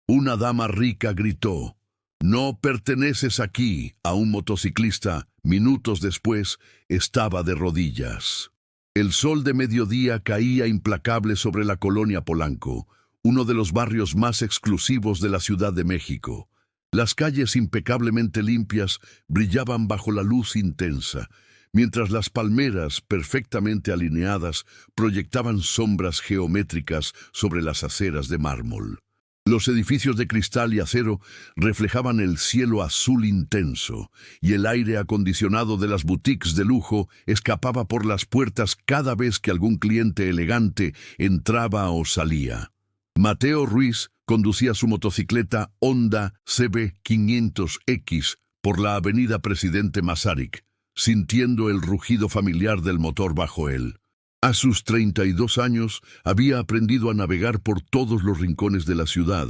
Una dama rica gritó: «No perteneces aquí», a un motociclista. Minutos después, estaba de rodillas. El sol de mediodía caía implacable sobre la colonia Polanco, uno de los barrios más exclusivos de la Ciudad de México. Las calles impecablemente limpias brillaban bajo la luz intensa, mientras las palmeras, perfectamente alineadas, proyectaban sombras geométricas sobre las aceras de mármol. Los edificios de cristal y acero reflejaban el cielo azul intenso, y el aire acondicionado de las boutiques de lujo escapaba por las puertas cada vez que algún cliente elegante entraba o salía. Mateo Ruiz conducía su motocicleta Honda CB500X por la avenida Presidente Masaryk, sintiendo el rugido familiar del motor bajo él. A sus 32 años había aprendido a navegar por todos los rincones de la ciudad,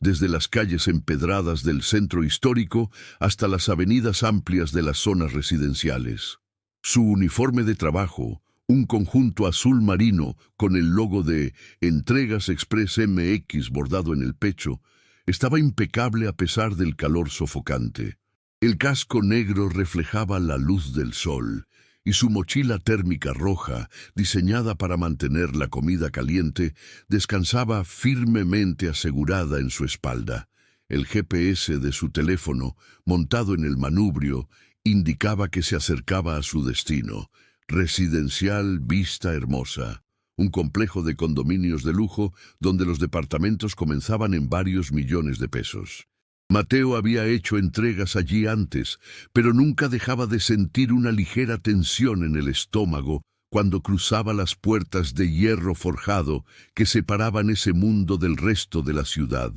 desde las calles empedradas del centro histórico hasta las avenidas amplias de las zonas residenciales. Su uniforme de trabajo, un conjunto azul marino con el logo de Entregas Express MX bordado en el pecho, estaba impecable a pesar del calor sofocante. El casco negro reflejaba la luz del sol, y su mochila térmica roja, diseñada para mantener la comida caliente, descansaba firmemente asegurada en su espalda. El GPS de su teléfono, montado en el manubrio, indicaba que se acercaba a su destino, Residencial Vista Hermosa, un complejo de condominios de lujo donde los departamentos comenzaban en varios millones de pesos. Mateo había hecho entregas allí antes, pero nunca dejaba de sentir una ligera tensión en el estómago cuando cruzaba las puertas de hierro forjado que separaban ese mundo del resto de la ciudad.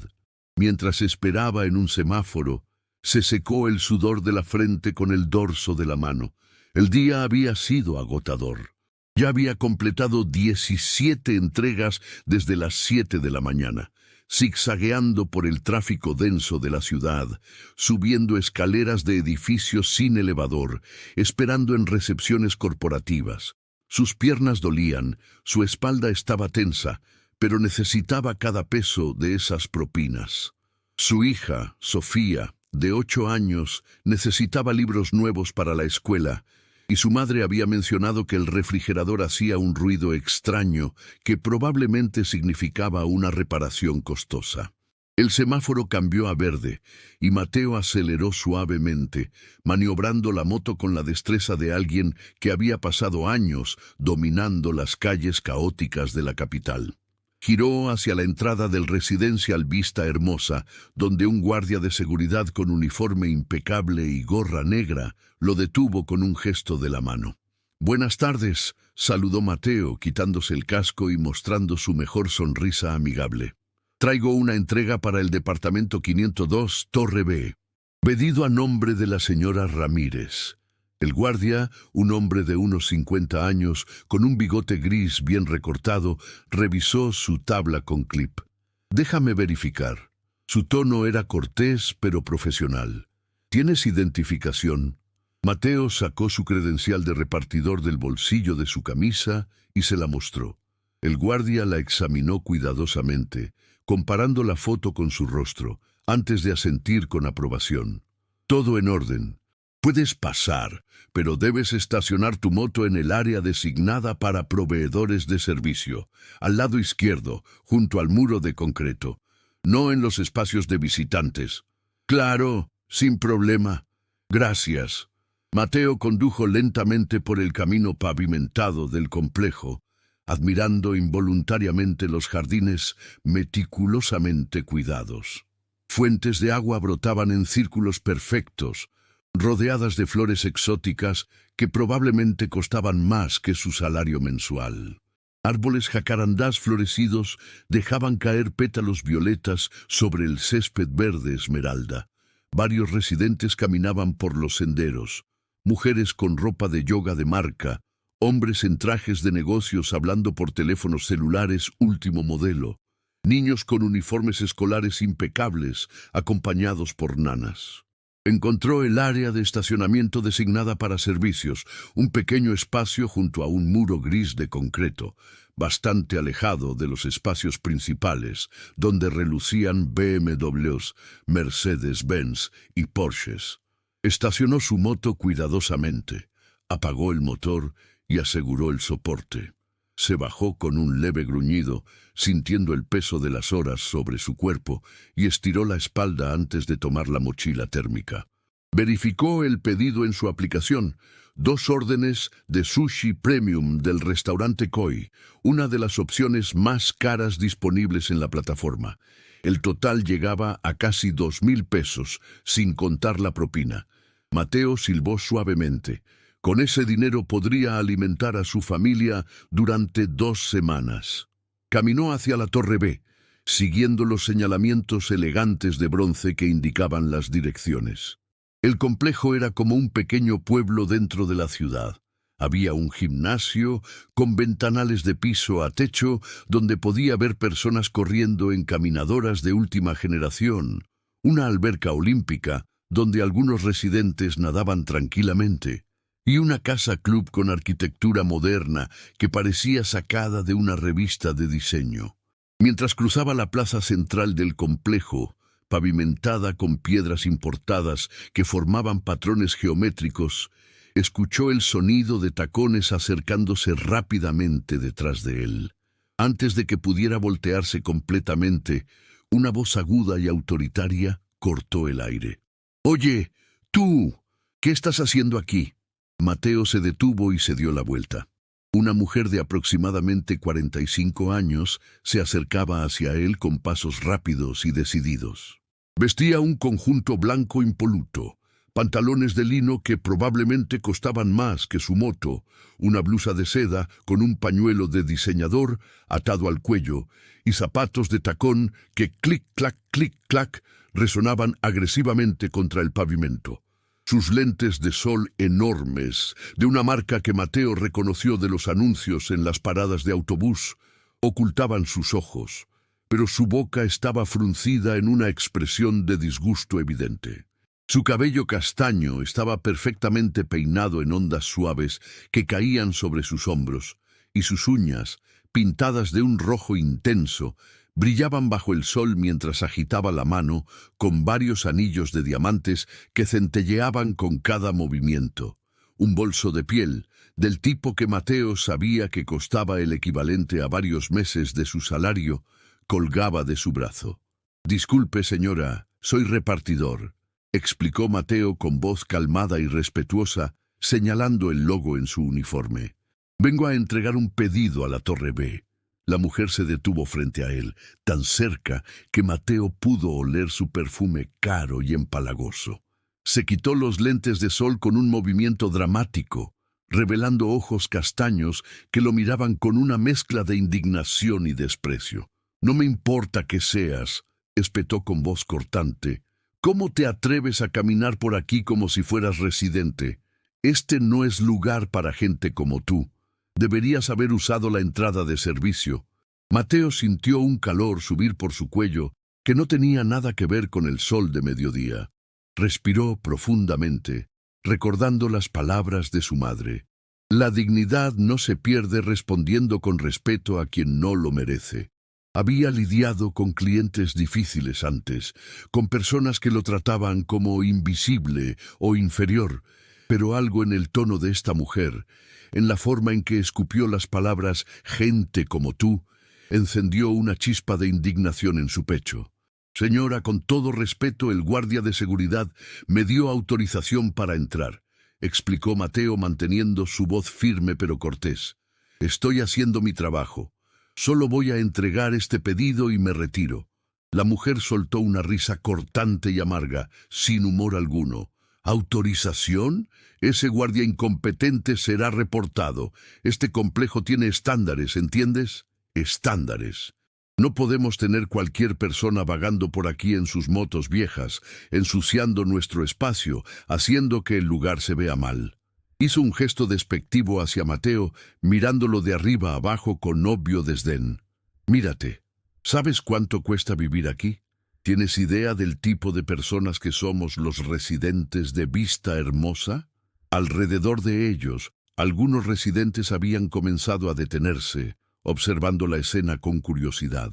Mientras esperaba en un semáforo, se secó el sudor de la frente con el dorso de la mano. El día había sido agotador. Ya había completado 17 entregas desde las 7 de la mañana. Zigzagueando por el tráfico denso de la ciudad, subiendo escaleras de edificios sin elevador, esperando en recepciones corporativas. Sus piernas dolían, su espalda estaba tensa, pero necesitaba cada peso de esas propinas. Su hija, Sofía, de 8 años, necesitaba libros nuevos para la escuela, y su madre había mencionado que el refrigerador hacía un ruido extraño que probablemente significaba una reparación costosa. El semáforo cambió a verde, y Mateo aceleró suavemente, maniobrando la moto con la destreza de alguien que había pasado años dominando las calles caóticas de la capital. Giró hacia la entrada del Residencial Vista Hermosa, donde un guardia de seguridad con uniforme impecable y gorra negra lo detuvo con un gesto de la mano. «Buenas tardes», saludó Mateo, quitándose el casco y mostrando su mejor sonrisa amigable. «Traigo una entrega para el departamento 502, Torre B. Pedido a nombre de la señora Ramírez». El guardia, un hombre de unos 50 años, con un bigote gris bien recortado, revisó su tabla con clip. «Déjame verificar». Su tono era cortés pero profesional. «¿Tienes identificación?» Mateo sacó su credencial de repartidor del bolsillo de su camisa y se la mostró. El guardia la examinó cuidadosamente, comparando la foto con su rostro, antes de asentir con aprobación. «Todo en orden. Puedes pasar, pero debes estacionar tu moto en el área designada para proveedores de servicio, al lado izquierdo, junto al muro de concreto, no en los espacios de visitantes». «Claro, sin problema. Gracias». Mateo condujo lentamente por el camino pavimentado del complejo, admirando involuntariamente los jardines meticulosamente cuidados. Fuentes de agua brotaban en círculos perfectos, rodeadas de flores exóticas que probablemente costaban más que su salario mensual. Árboles jacarandás florecidos dejaban caer pétalos violetas sobre el césped verde esmeralda. Varios residentes caminaban por los senderos, mujeres con ropa de yoga de marca, hombres en trajes de negocios hablando por teléfonos celulares último modelo, niños con uniformes escolares impecables, acompañados por nanas. Encontró el área de estacionamiento designada para servicios, un pequeño espacio junto a un muro gris de concreto. bastante alejado de los espacios principales, donde relucían BMWs, Mercedes-Benz y Porsches. Estacionó su moto cuidadosamente, apagó el motor y aseguró el soporte. Se bajó con un leve gruñido, sintiendo el peso de las horas sobre su cuerpo, y estiró la espalda antes de tomar la mochila térmica. Verificó el pedido en su aplicación: 2 órdenes de sushi premium del restaurante Koi, una de las opciones más caras disponibles en la plataforma. El total llegaba a casi 2,000 pesos, sin contar la propina. Mateo silbó suavemente. Con ese dinero podría alimentar a su familia durante 2 semanas. Caminó hacia la Torre B, siguiendo los señalamientos elegantes de bronce que indicaban las direcciones. El complejo era como un pequeño pueblo dentro de la ciudad. Había un gimnasio con ventanales de piso a techo donde podía ver personas corriendo en caminadoras de última generación, una alberca olímpica donde algunos residentes nadaban tranquilamente, y una casa club con arquitectura moderna que parecía sacada de una revista de diseño. Mientras cruzaba la plaza central del complejo, pavimentada con piedras importadas que formaban patrones geométricos, escuchó el sonido de tacones acercándose rápidamente detrás de él. Antes de que pudiera voltearse completamente, una voz aguda y autoritaria cortó el aire. «Oye, tú, ¿qué estás haciendo aquí?» Mateo se detuvo y se dio la vuelta. Una mujer de aproximadamente 45 años se acercaba hacia él con pasos rápidos y decididos. Vestía un conjunto blanco impoluto, pantalones de lino que probablemente costaban más que su moto, una blusa de seda con un pañuelo de diseñador atado al cuello y zapatos de tacón que clic-clac resonaban agresivamente contra el pavimento. Sus lentes de sol enormes, de una marca que Mateo reconoció de los anuncios en las paradas de autobús, ocultaban sus ojos, pero su boca estaba fruncida en una expresión de disgusto evidente. Su cabello castaño estaba perfectamente peinado en ondas suaves que caían sobre sus hombros, y sus uñas, pintadas de un rojo intenso, brillaban bajo el sol mientras agitaba la mano con varios anillos de diamantes que centelleaban con cada movimiento. Un bolso de piel, del tipo que Mateo sabía que costaba el equivalente a varios meses de su salario, colgaba de su brazo. «Disculpe, señora, soy repartidor», explicó Mateo con voz calmada y respetuosa, señalando el logo en su uniforme. «Vengo a entregar un pedido a la Torre B». La mujer se detuvo frente a él, tan cerca que Mateo pudo oler su perfume caro y empalagoso. Se quitó los lentes de sol con un movimiento dramático, revelando ojos castaños que lo miraban con una mezcla de indignación y desprecio. «No me importa que seas», espetó con voz cortante. «¿Cómo te atreves a caminar por aquí como si fueras residente? Este no es lugar para gente como tú. Deberías haber usado la entrada de servicio». Mateo sintió un calor subir por su cuello que no tenía nada que ver con el sol de mediodía. Respiró profundamente, recordando las palabras de su madre. La dignidad no se pierde respondiendo con respeto a quien no lo merece. Había lidiado con clientes difíciles antes, con personas que lo trataban como invisible o inferior, pero algo en el tono de esta mujer, en la forma en que escupió las palabras «gente como tú», encendió una chispa de indignación en su pecho. «Señora, con todo respeto, el guardia de seguridad me dio autorización para entrar», explicó Mateo manteniendo su voz firme pero cortés. «Estoy haciendo mi trabajo. Solo voy a entregar este pedido y me retiro». La mujer soltó una risa cortante y amarga, sin humor alguno. «¿Autorización? Ese guardia incompetente será reportado. Este complejo tiene estándares, ¿entiendes? Estándares. No podemos tener cualquier persona vagando por aquí en sus motos viejas, ensuciando nuestro espacio, haciendo que el lugar se vea mal». Hizo un gesto despectivo hacia Mateo, mirándolo de arriba abajo con obvio desdén. «Mírate. ¿Sabes cuánto cuesta vivir aquí? ¿Tienes idea del tipo de personas que somos los residentes de Vista Hermosa?» Alrededor de ellos, algunos residentes habían comenzado a detenerse, observando la escena con curiosidad.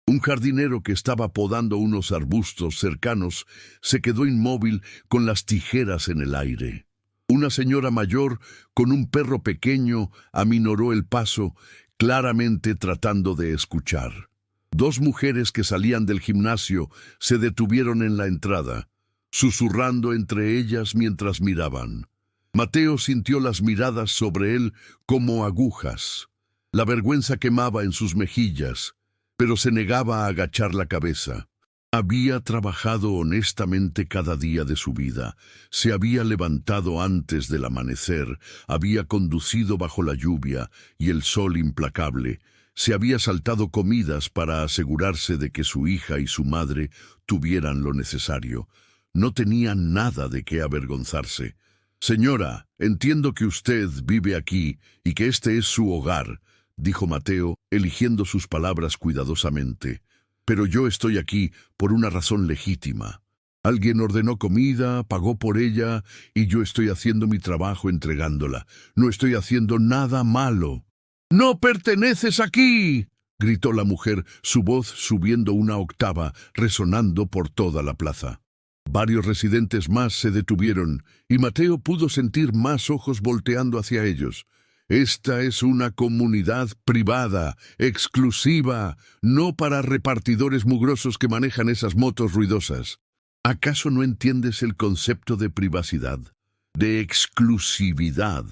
Un jardinero que estaba podando unos arbustos cercanos se quedó inmóvil con las tijeras en el aire. Una señora mayor con un perro pequeño aminoró el paso, claramente tratando de escuchar. Dos mujeres que salían del gimnasio se detuvieron en la entrada, susurrando entre ellas mientras miraban. Mateo sintió las miradas sobre él como agujas. La vergüenza quemaba en sus mejillas, pero se negaba a agachar la cabeza. Había trabajado honestamente cada día de su vida, se había levantado antes del amanecer, había conducido bajo la lluvia y el sol implacable, se había saltado comidas para asegurarse de que su hija y su madre tuvieran lo necesario. No tenía nada de qué avergonzarse. «Señora, entiendo que usted vive aquí y que este es su hogar», dijo Mateo, eligiendo sus palabras cuidadosamente. «Pero yo estoy aquí por una razón legítima. Alguien ordenó comida, pagó por ella, y yo estoy haciendo mi trabajo entregándola. No estoy haciendo nada malo». «¡No perteneces aquí!», gritó la mujer, su voz subiendo una octava, resonando por toda la plaza. Varios residentes más se detuvieron, y Mateo pudo sentir más ojos volteando hacia ellos. «Esta es una comunidad privada, exclusiva, no para repartidores mugrosos que manejan esas motos ruidosas. ¿Acaso no entiendes el concepto de privacidad, de exclusividad?»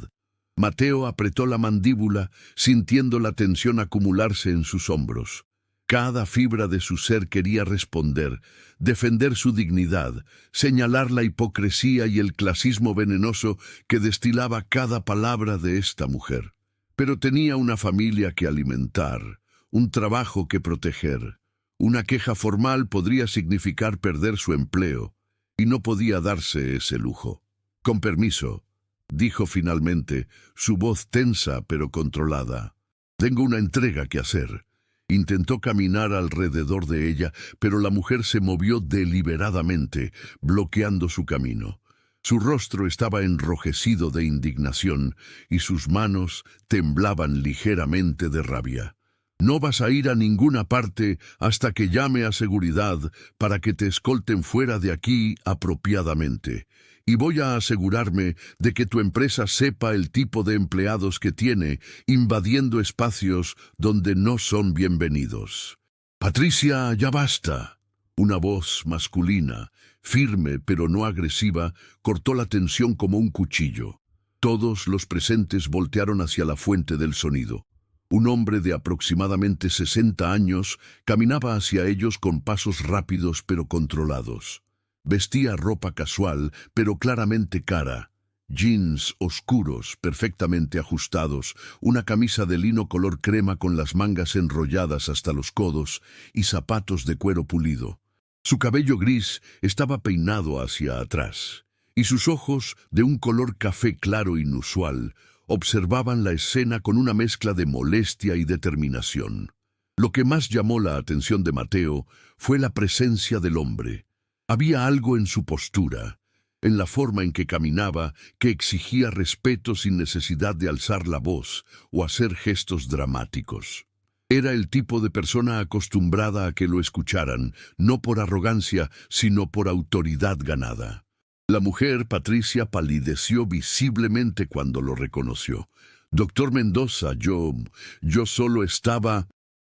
Mateo apretó la mandíbula, sintiendo la tensión acumularse en sus hombros. Cada fibra de su ser quería responder, defender su dignidad, señalar la hipocresía y el clasismo venenoso que destilaba cada palabra de esta mujer. Pero tenía una familia que alimentar, un trabajo que proteger. Una queja formal podría significar perder su empleo, y no podía darse ese lujo. «Con permiso», dijo finalmente, su voz tensa pero controlada. «Tengo una entrega que hacer». Intentó caminar alrededor de ella, pero la mujer se movió deliberadamente, bloqueando su camino. Su rostro estaba enrojecido de indignación y sus manos temblaban ligeramente de rabia. «No vas a ir a ninguna parte hasta que llame a seguridad para que te escolten fuera de aquí apropiadamente. Y voy a asegurarme de que tu empresa sepa el tipo de empleados que tiene, invadiendo espacios donde no son bienvenidos». «Patricia, ya basta». Una voz masculina, firme pero no agresiva, cortó la tensión como un cuchillo. Todos los presentes voltearon hacia la fuente del sonido. Un hombre de aproximadamente 60 años caminaba hacia ellos con pasos rápidos pero controlados. Vestía ropa casual, pero claramente cara. Jeans oscuros, perfectamente ajustados, una camisa de lino color crema con las mangas enrolladas hasta los codos y zapatos de cuero pulido. Su cabello gris estaba peinado hacia atrás, y sus ojos, de un color café claro inusual, observaban la escena con una mezcla de molestia y determinación. Lo que más llamó la atención de Mateo fue la presencia del hombre. Había algo en su postura, en la forma en que caminaba, que exigía respeto sin necesidad de alzar la voz o hacer gestos dramáticos. Era el tipo de persona acostumbrada a que lo escucharan, no por arrogancia, sino por autoridad ganada. La mujer, Patricia, palideció visiblemente cuando lo reconoció. «Doctor Mendoza, yo solo estaba...»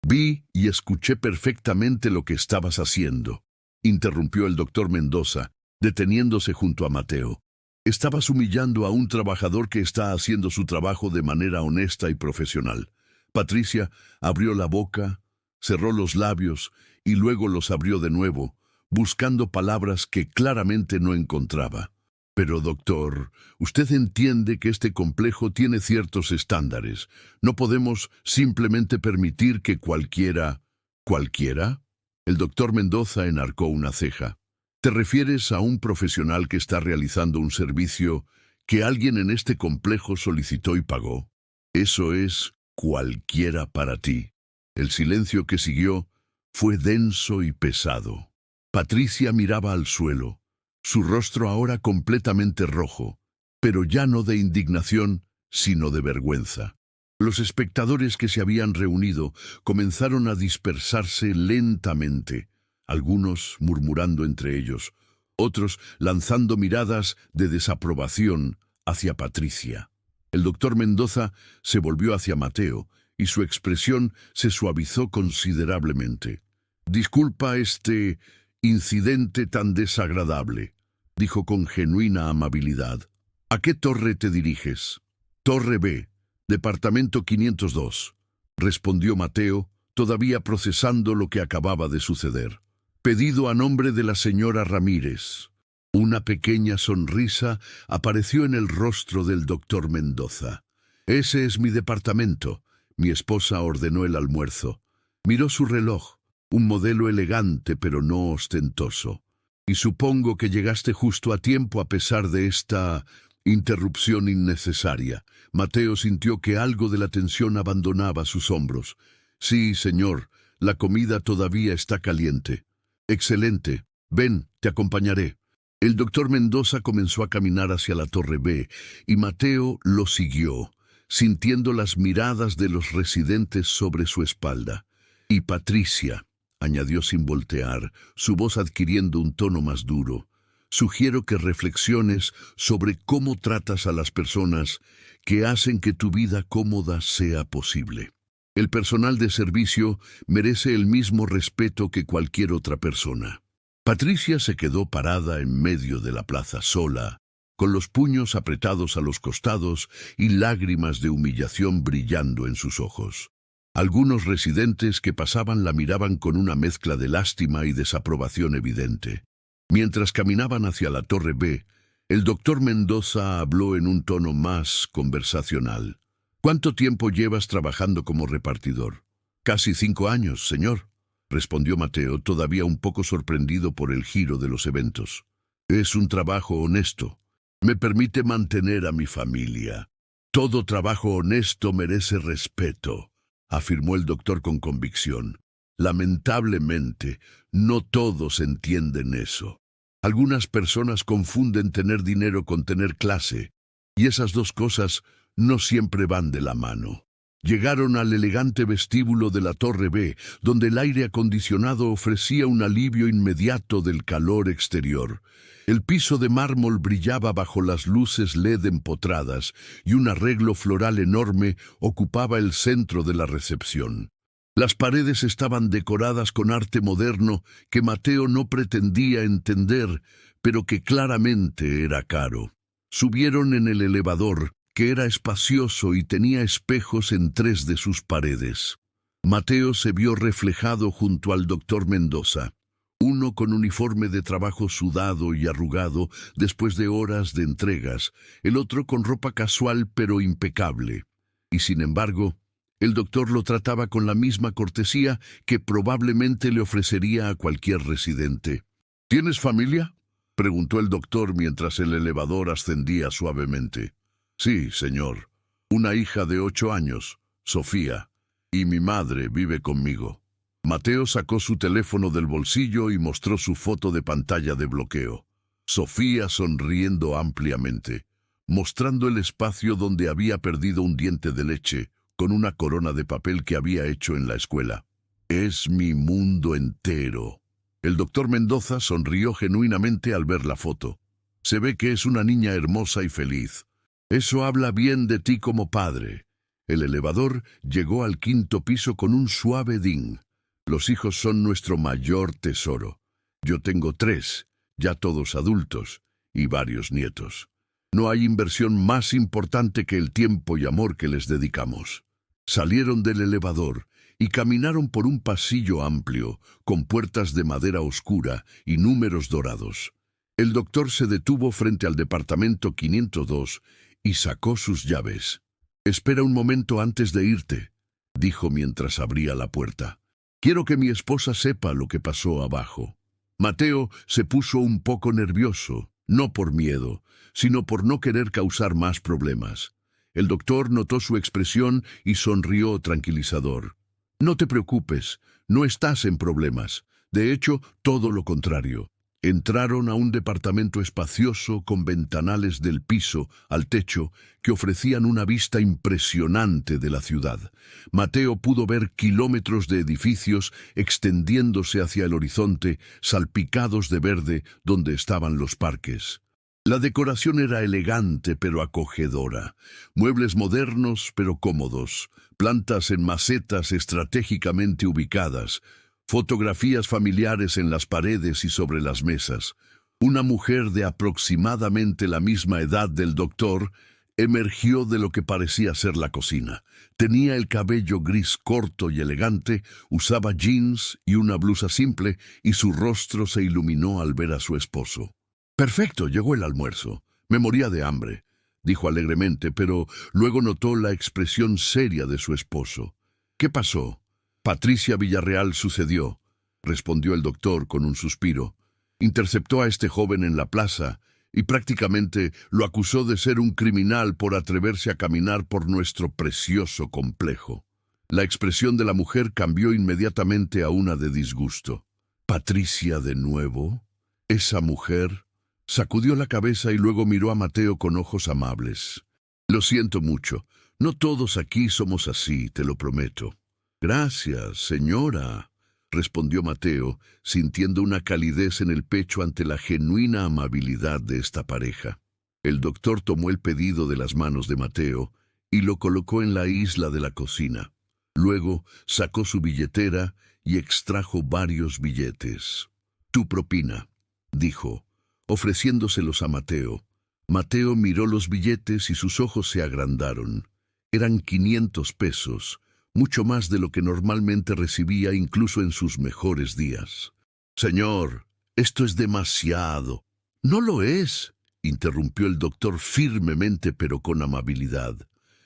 «Vi y escuché perfectamente lo que estabas haciendo», interrumpió el doctor Mendoza, deteniéndose junto a Mateo. «Estabas humillando a un trabajador que está haciendo su trabajo de manera honesta y profesional». Patricia abrió la boca, cerró los labios y luego los abrió de nuevo, buscando palabras que claramente no encontraba. «Pero, doctor, usted entiende que este complejo tiene ciertos estándares. No podemos simplemente permitir que cualquiera...» «¿Cualquiera?». El doctor Mendoza enarcó una ceja. «¿Te refieres a un profesional que está realizando un servicio que alguien en este complejo solicitó y pagó? Eso es cualquiera para ti». El silencio que siguió fue denso y pesado. Patricia miraba al suelo, su rostro ahora completamente rojo, pero ya no de indignación, sino de vergüenza. Los espectadores que se habían reunido comenzaron a dispersarse lentamente, algunos murmurando entre ellos, otros lanzando miradas de desaprobación hacia Patricia. El doctor Mendoza se volvió hacia Mateo y su expresión se suavizó considerablemente. «Disculpa este incidente tan desagradable», dijo con genuina amabilidad. «¿A qué torre te diriges?» «Torre B, departamento 502», respondió Mateo, todavía procesando lo que acababa de suceder. «Pedido a nombre de la señora Ramírez». Una pequeña sonrisa apareció en el rostro del doctor Mendoza. «Ese es mi departamento». Mi esposa ordenó el almuerzo. Miró su reloj, un modelo elegante pero no ostentoso. «Y supongo que llegaste justo a tiempo a pesar de esta interrupción innecesaria». Mateo sintió que algo de la tensión abandonaba sus hombros. «Sí, señor, la comida todavía está caliente». «Excelente. Ven, te acompañaré». El doctor Mendoza comenzó a caminar hacia la Torre B y Mateo lo siguió, sintiendo las miradas de los residentes sobre su espalda. «Y Patricia», añadió sin voltear, su voz adquiriendo un tono más duro, «sugiero que reflexiones sobre cómo tratas a las personas que hacen que tu vida cómoda sea posible. El personal de servicio merece el mismo respeto que cualquier otra persona». Patricia se quedó parada en medio de la plaza sola, con los puños apretados a los costados y lágrimas de humillación brillando en sus ojos. Algunos residentes que pasaban la miraban con una mezcla de lástima y desaprobación evidente. Mientras caminaban hacia la Torre B, el doctor Mendoza habló en un tono más conversacional. «¿Cuánto tiempo llevas trabajando como repartidor?» «Casi 5 años, señor», respondió Mateo, todavía un poco sorprendido por el giro de los eventos. «Es un trabajo honesto. Me permite mantener a mi familia. Todo trabajo honesto merece respeto», afirmó el doctor con convicción. «Lamentablemente, no todos entienden eso. Algunas personas confunden tener dinero con tener clase, y esas dos cosas no siempre van de la mano». Llegaron al elegante vestíbulo de la Torre B, donde el aire acondicionado ofrecía un alivio inmediato del calor exterior. El piso de mármol brillaba bajo las luces LED empotradas y un arreglo floral enorme ocupaba el centro de la recepción. Las paredes estaban decoradas con arte moderno que Mateo no pretendía entender, pero que claramente era caro. Subieron en el elevador, que era espacioso y tenía espejos en 3 de sus paredes. Mateo se vio reflejado junto al doctor Mendoza, uno con uniforme de trabajo sudado y arrugado después de horas de entregas, el otro con ropa casual pero impecable. Y sin embargo, el doctor lo trataba con la misma cortesía que probablemente le ofrecería a cualquier residente. «¿Tienes familia?», preguntó el doctor mientras el elevador ascendía suavemente. «Sí, señor. Una hija de 8 años, Sofía, y mi madre vive conmigo». Mateo sacó su teléfono del bolsillo y mostró su foto de pantalla de bloqueo. Sofía sonriendo ampliamente, mostrando el espacio donde había perdido un diente de leche con una corona de papel que había hecho en la escuela. «Es mi mundo entero». El doctor Mendoza sonrió genuinamente al ver la foto. «Se ve que es una niña hermosa y feliz. Eso habla bien de ti como padre». El elevador llegó al 5º piso con un suave ding. «Los hijos son nuestro mayor tesoro. Yo tengo 3, ya todos adultos, y varios nietos. No hay inversión más importante que el tiempo y amor que les dedicamos». Salieron del elevador y caminaron por un pasillo amplio, con puertas de madera oscura y números dorados. El doctor se detuvo frente al departamento 502 y sacó sus llaves. «Espera un momento antes de irte», dijo mientras abría la puerta. «Quiero que mi esposa sepa lo que pasó abajo». Mateo se puso un poco nervioso, no por miedo, sino por no querer causar más problemas. El doctor notó su expresión y sonrió tranquilizador. «No te preocupes, no estás en problemas. De hecho, todo lo contrario. Entraron a un departamento espacioso con ventanales del piso al techo que ofrecían una vista impresionante de la ciudad. Mateo pudo ver kilómetros de edificios extendiéndose hacia el horizonte, salpicados de verde donde estaban los parques. La decoración era elegante pero acogedora. Muebles modernos pero cómodos, plantas en macetas estratégicamente ubicadas, fotografías familiares en las paredes y sobre las mesas. Una mujer de aproximadamente la misma edad del doctor emergió de lo que parecía ser la cocina. Tenía el cabello gris corto y elegante, usaba jeans y una blusa simple, y su rostro se iluminó al ver a su esposo. «Perfecto, llegó el almuerzo. Me moría de hambre», dijo alegremente, pero luego notó la expresión seria de su esposo. «¿Qué pasó?» «Patricia Villarreal sucedió», respondió el doctor con un suspiro. «Interceptó a este joven en la plaza y prácticamente lo acusó de ser un criminal por atreverse a caminar por nuestro precioso complejo». La expresión de la mujer cambió inmediatamente a una de disgusto. «¿Patricia de nuevo? ¿Esa mujer?» Sacudió la cabeza y luego miró a Mateo con ojos amables. «Lo siento mucho. No todos aquí somos así, te lo prometo». «Gracias, señora», respondió Mateo, sintiendo una calidez en el pecho ante la genuina amabilidad de esta pareja. El doctor tomó el pedido de las manos de Mateo y lo colocó en la isla de la cocina. Luego sacó su billetera y extrajo varios billetes. «Tu propina», dijo, ofreciéndoselos a Mateo. Mateo miró los billetes y sus ojos se agrandaron. Eran 500 pesos, mucho más de lo que normalmente recibía incluso en sus mejores días. «Señor, esto es demasiado». «No lo es», interrumpió el doctor firmemente pero con amabilidad.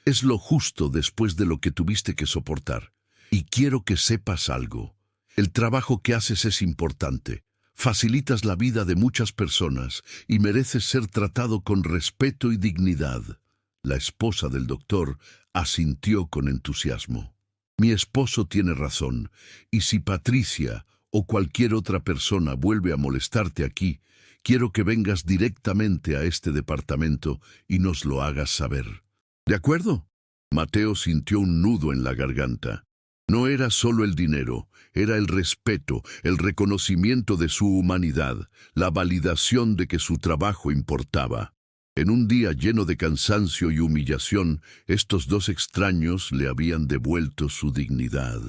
«Es lo justo después de lo que tuviste que soportar. Y quiero que sepas algo. El trabajo que haces es importante. Facilitas la vida de muchas personas y mereces ser tratado con respeto y dignidad». La esposa del doctor asintió con entusiasmo. «Mi esposo tiene razón, y si Patricia o cualquier otra persona vuelve a molestarte aquí, quiero que vengas directamente a este departamento y nos lo hagas saber». «¿De acuerdo?» Mateo sintió un nudo en la garganta. No era solo el dinero, era el respeto, el reconocimiento de su humanidad, la validación de que su trabajo importaba. En un día lleno de cansancio y humillación, estos dos extraños le habían devuelto su dignidad.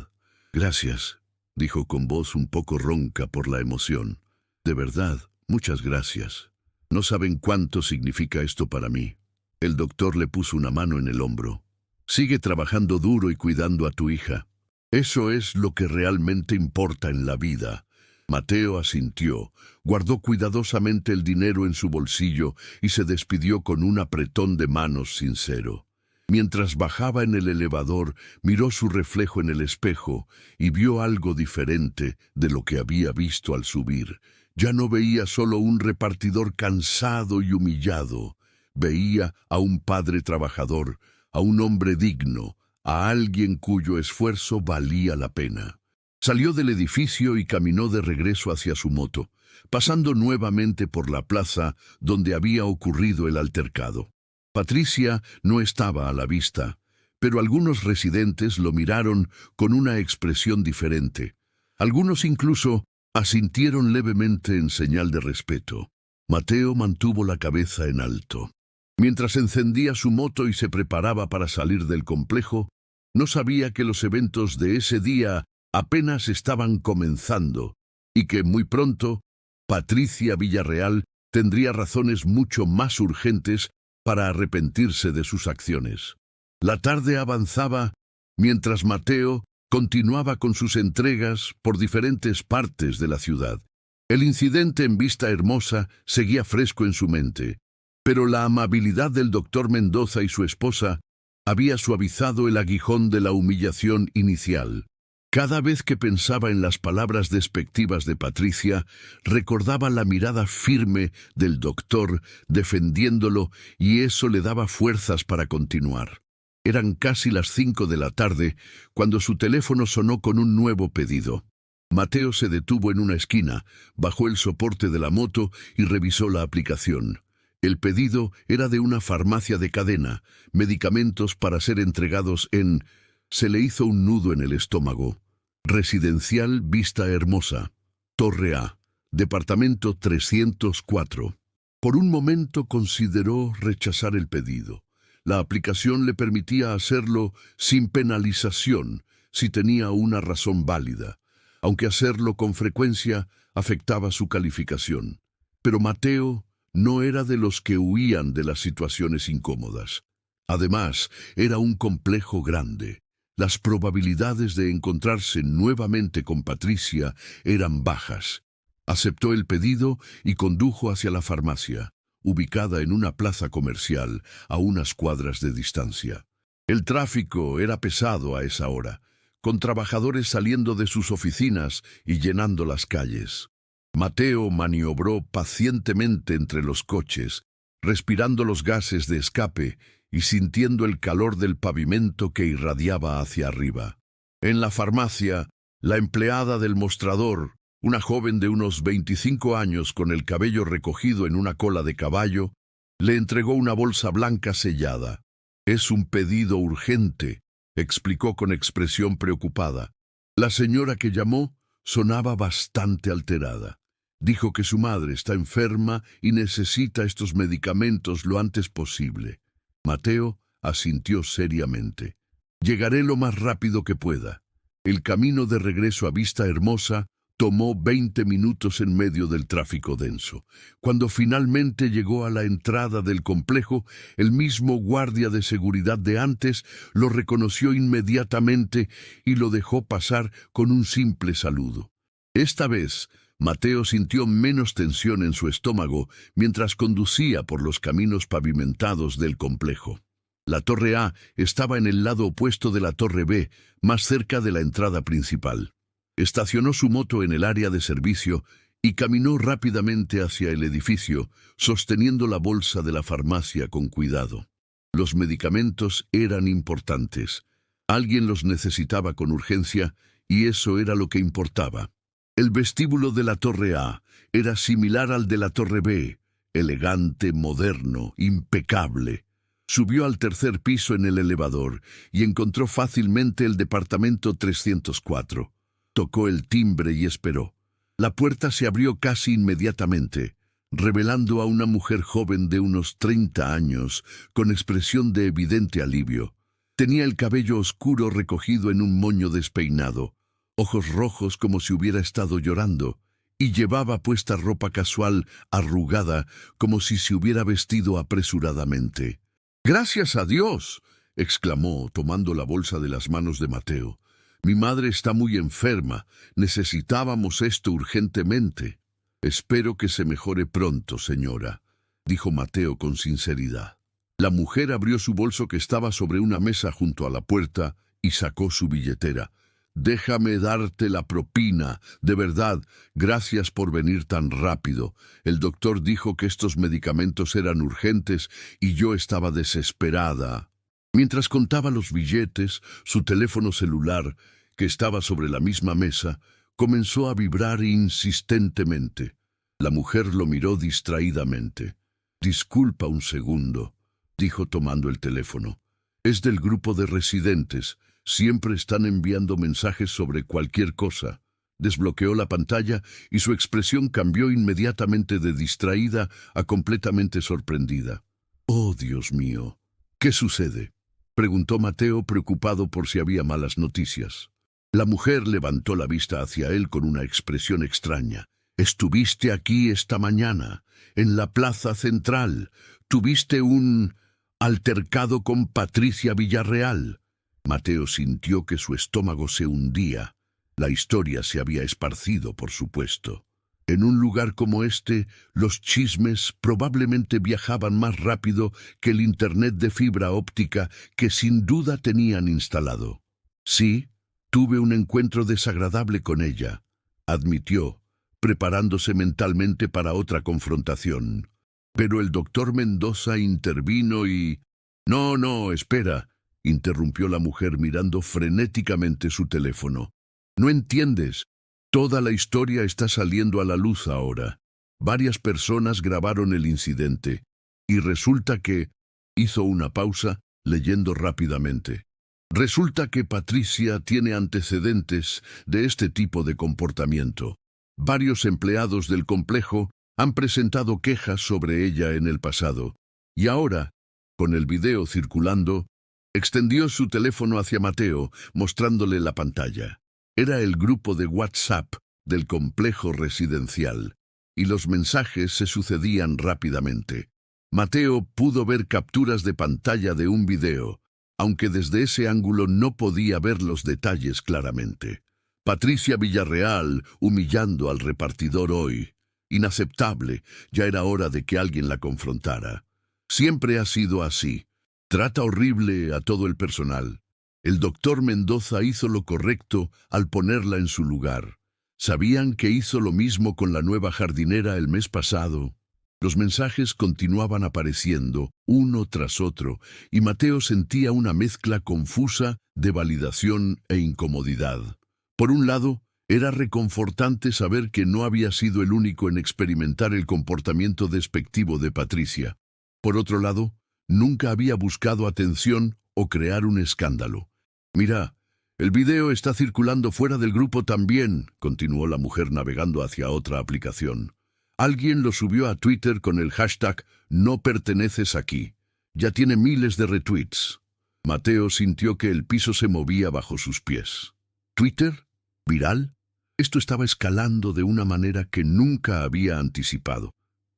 «Gracias», dijo con voz un poco ronca por la emoción. «De verdad, muchas gracias. No saben cuánto significa esto para mí». El doctor le puso una mano en el hombro. «Sigue trabajando duro y cuidando a tu hija. Eso es lo que realmente importa en la vida». Mateo asintió, guardó cuidadosamente el dinero en su bolsillo y se despidió con un apretón de manos sincero. Mientras bajaba en el elevador, miró su reflejo en el espejo y vio algo diferente de lo que había visto al subir. Ya no veía solo un repartidor cansado y humillado. Veía a un padre trabajador, a un hombre digno, a alguien cuyo esfuerzo valía la pena. Salió del edificio y caminó de regreso hacia su moto, pasando nuevamente por la plaza donde había ocurrido el altercado. Patricia no estaba a la vista, pero algunos residentes lo miraron con una expresión diferente. Algunos incluso asintieron levemente en señal de respeto. Mateo mantuvo la cabeza en alto. Mientras encendía su moto y se preparaba para salir del complejo, no sabía que los eventos de ese día apenas estaban comenzando y que muy pronto Patricia Villarreal tendría razones mucho más urgentes para arrepentirse de sus acciones. La tarde avanzaba mientras Mateo continuaba con sus entregas por diferentes partes de la ciudad. El incidente en Vista Hermosa seguía fresco en su mente, pero la amabilidad del doctor Mendoza y su esposa había suavizado el aguijón de la humillación inicial. Cada vez que pensaba en las palabras despectivas de Patricia, recordaba la mirada firme del doctor defendiéndolo y eso le daba fuerzas para continuar. Eran casi las 5 de la tarde cuando su teléfono sonó con un nuevo pedido. Mateo se detuvo en una esquina, bajó el soporte de la moto y revisó la aplicación. El pedido era de una farmacia de cadena, medicamentos para ser entregados en... Se le hizo un nudo en el estómago. Residencial Vista Hermosa, Torre A, departamento 304. Por un momento consideró rechazar el pedido. La aplicación le permitía hacerlo sin penalización, si tenía una razón válida, aunque hacerlo con frecuencia afectaba su calificación. Pero Mateo no era de los que huían de las situaciones incómodas. Además, era un complejo grande. Las probabilidades de encontrarse nuevamente con Patricia eran bajas. Aceptó el pedido y condujo hacia la farmacia, ubicada en una plaza comercial a unas cuadras de distancia. El tráfico era pesado a esa hora, con trabajadores saliendo de sus oficinas y llenando las calles. Mateo maniobró pacientemente entre los coches, respirando los gases de escape y sintiendo el calor del pavimento que irradiaba hacia arriba. En la farmacia, la empleada del mostrador, una joven de unos 25 años con el cabello recogido en una cola de caballo, le entregó una bolsa blanca sellada. «Es un pedido urgente», explicó con expresión preocupada. La señora que llamó sonaba bastante alterada. Dijo que su madre está enferma y necesita estos medicamentos lo antes posible. Mateo asintió seriamente. «Llegaré lo más rápido que pueda». El camino de regreso a Vista Hermosa tomó 20 minutos en medio del tráfico denso. Cuando finalmente llegó a la entrada del complejo, el mismo guardia de seguridad de antes lo reconoció inmediatamente y lo dejó pasar con un simple saludo. Esta vez, Mateo sintió menos tensión en su estómago mientras conducía por los caminos pavimentados del complejo. La Torre A estaba en el lado opuesto de la Torre B, más cerca de la entrada principal. Estacionó su moto en el área de servicio y caminó rápidamente hacia el edificio, sosteniendo la bolsa de la farmacia con cuidado. Los medicamentos eran importantes. Alguien los necesitaba con urgencia y eso era lo que importaba. El vestíbulo de la Torre A era similar al de la Torre B, elegante, moderno, impecable. Subió al tercer piso en el elevador y encontró fácilmente el departamento 304. Tocó el timbre y esperó. La puerta se abrió casi inmediatamente, revelando a una mujer joven de unos 30 años, con expresión de evidente alivio. Tenía el cabello oscuro recogido en un moño despeinado, ojos rojos como si hubiera estado llorando, y llevaba puesta ropa casual arrugada como si se hubiera vestido apresuradamente. «¡Gracias a Dios!», exclamó, tomando la bolsa de las manos de Mateo. «Mi madre está muy enferma. Necesitábamos esto urgentemente». «Espero que se mejore pronto, señora», dijo Mateo con sinceridad. La mujer abrió su bolso que estaba sobre una mesa junto a la puerta y sacó su billetera. «Déjame darte la propina. De verdad, gracias por venir tan rápido. El doctor dijo que estos medicamentos eran urgentes y yo estaba desesperada». Mientras contaba los billetes, su teléfono celular, que estaba sobre la misma mesa, comenzó a vibrar insistentemente. La mujer lo miró distraídamente. «Disculpa un segundo», dijo tomando el teléfono. «Es del grupo de residentes. Siempre están enviando mensajes sobre cualquier cosa». Desbloqueó la pantalla y su expresión cambió inmediatamente de distraída a completamente sorprendida. «Oh, Dios mío, ¿qué sucede?», preguntó Mateo, preocupado por si había malas noticias. La mujer levantó la vista hacia él con una expresión extraña. «Estuviste aquí esta mañana, en la plaza central. Tuviste un altercado con Patricia Villarreal». Mateo sintió que su estómago se hundía. La historia se había esparcido, por supuesto. En un lugar como este, los chismes probablemente viajaban más rápido que el internet de fibra óptica que sin duda tenían instalado. «Sí, tuve un encuentro desagradable con ella», admitió, preparándose mentalmente para otra confrontación. Pero el doctor Mendoza intervino y... No, espera», interrumpió la mujer mirando frenéticamente su teléfono. «No entiendes. Toda la historia está saliendo a la luz ahora. Varias personas grabaron el incidente y resulta que hizo una pausa leyendo rápidamente. Resulta que Patricia tiene antecedentes de este tipo de comportamiento. Varios empleados del complejo han presentado quejas sobre ella en el pasado. Y ahora, con el video circulando, extendió su teléfono hacia Mateo, mostrándole la pantalla. Era el grupo de WhatsApp del complejo residencial, y los mensajes se sucedían rápidamente. Mateo pudo ver capturas de pantalla de un video, aunque desde ese ángulo no podía ver los detalles claramente. Patricia Villarreal humillando al repartidor hoy. Inaceptable, ya era hora de que alguien la confrontara. Siempre ha sido así. Trata horrible a todo el personal. El doctor Mendoza hizo lo correcto al ponerla en su lugar. ¿Sabían que hizo lo mismo con la nueva jardinera el mes pasado? Los mensajes continuaban apareciendo, uno tras otro, y Mateo sentía una mezcla confusa de validación e incomodidad. Por un lado, era reconfortante saber que no había sido el único en experimentar el comportamiento despectivo de Patricia. Por otro lado, nunca había buscado atención o crear un escándalo. «Mira, el video está circulando fuera del grupo también», continuó la mujer navegando hacia otra aplicación. «Alguien lo subió a Twitter con el hashtag «No perteneces aquí». Ya tiene miles de retweets». Mateo sintió que el piso se movía bajo sus pies. ¿Twitter? ¿Viral? Esto estaba escalando de una manera que nunca había anticipado.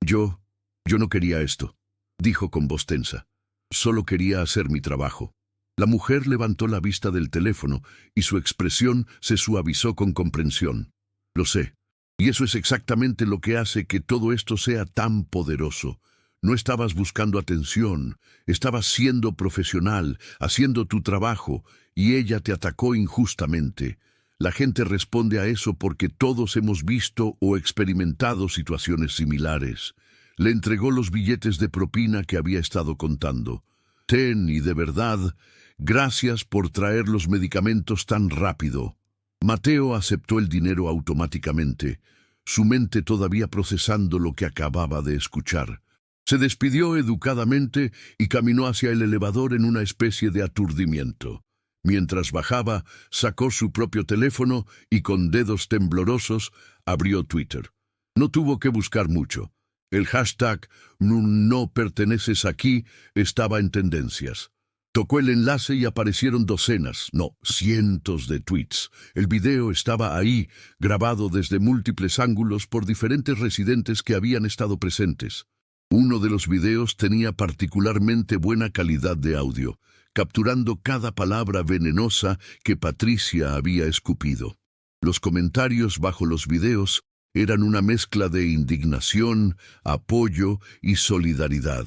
Yo no quería esto», dijo con voz tensa. «Solo quería hacer mi trabajo». La mujer levantó la vista del teléfono y su expresión se suavizó con comprensión. «Lo sé. Y eso es exactamente lo que hace que todo esto sea tan poderoso. No estabas buscando atención, estabas siendo profesional, haciendo tu trabajo, y ella te atacó injustamente. La gente responde a eso porque todos hemos visto o experimentado situaciones similares». Le entregó los billetes de propina que había estado contando. «Ten, y de verdad, gracias por traer los medicamentos tan rápido». Mateo aceptó el dinero automáticamente, su mente todavía procesando lo que acababa de escuchar. Se despidió educadamente y caminó hacia el elevador en una especie de aturdimiento. Mientras bajaba, sacó su propio teléfono y con dedos temblorosos abrió Twitter. No tuvo que buscar mucho. El hashtag «No perteneces aquí» estaba en tendencias. Tocó el enlace y aparecieron docenas, no, cientos de tweets. El video estaba ahí, grabado desde múltiples ángulos por diferentes residentes que habían estado presentes. Uno de los videos tenía particularmente buena calidad de audio, capturando cada palabra venenosa que Patricia había escupido. Los comentarios bajo los videos eran una mezcla de indignación, apoyo y solidaridad.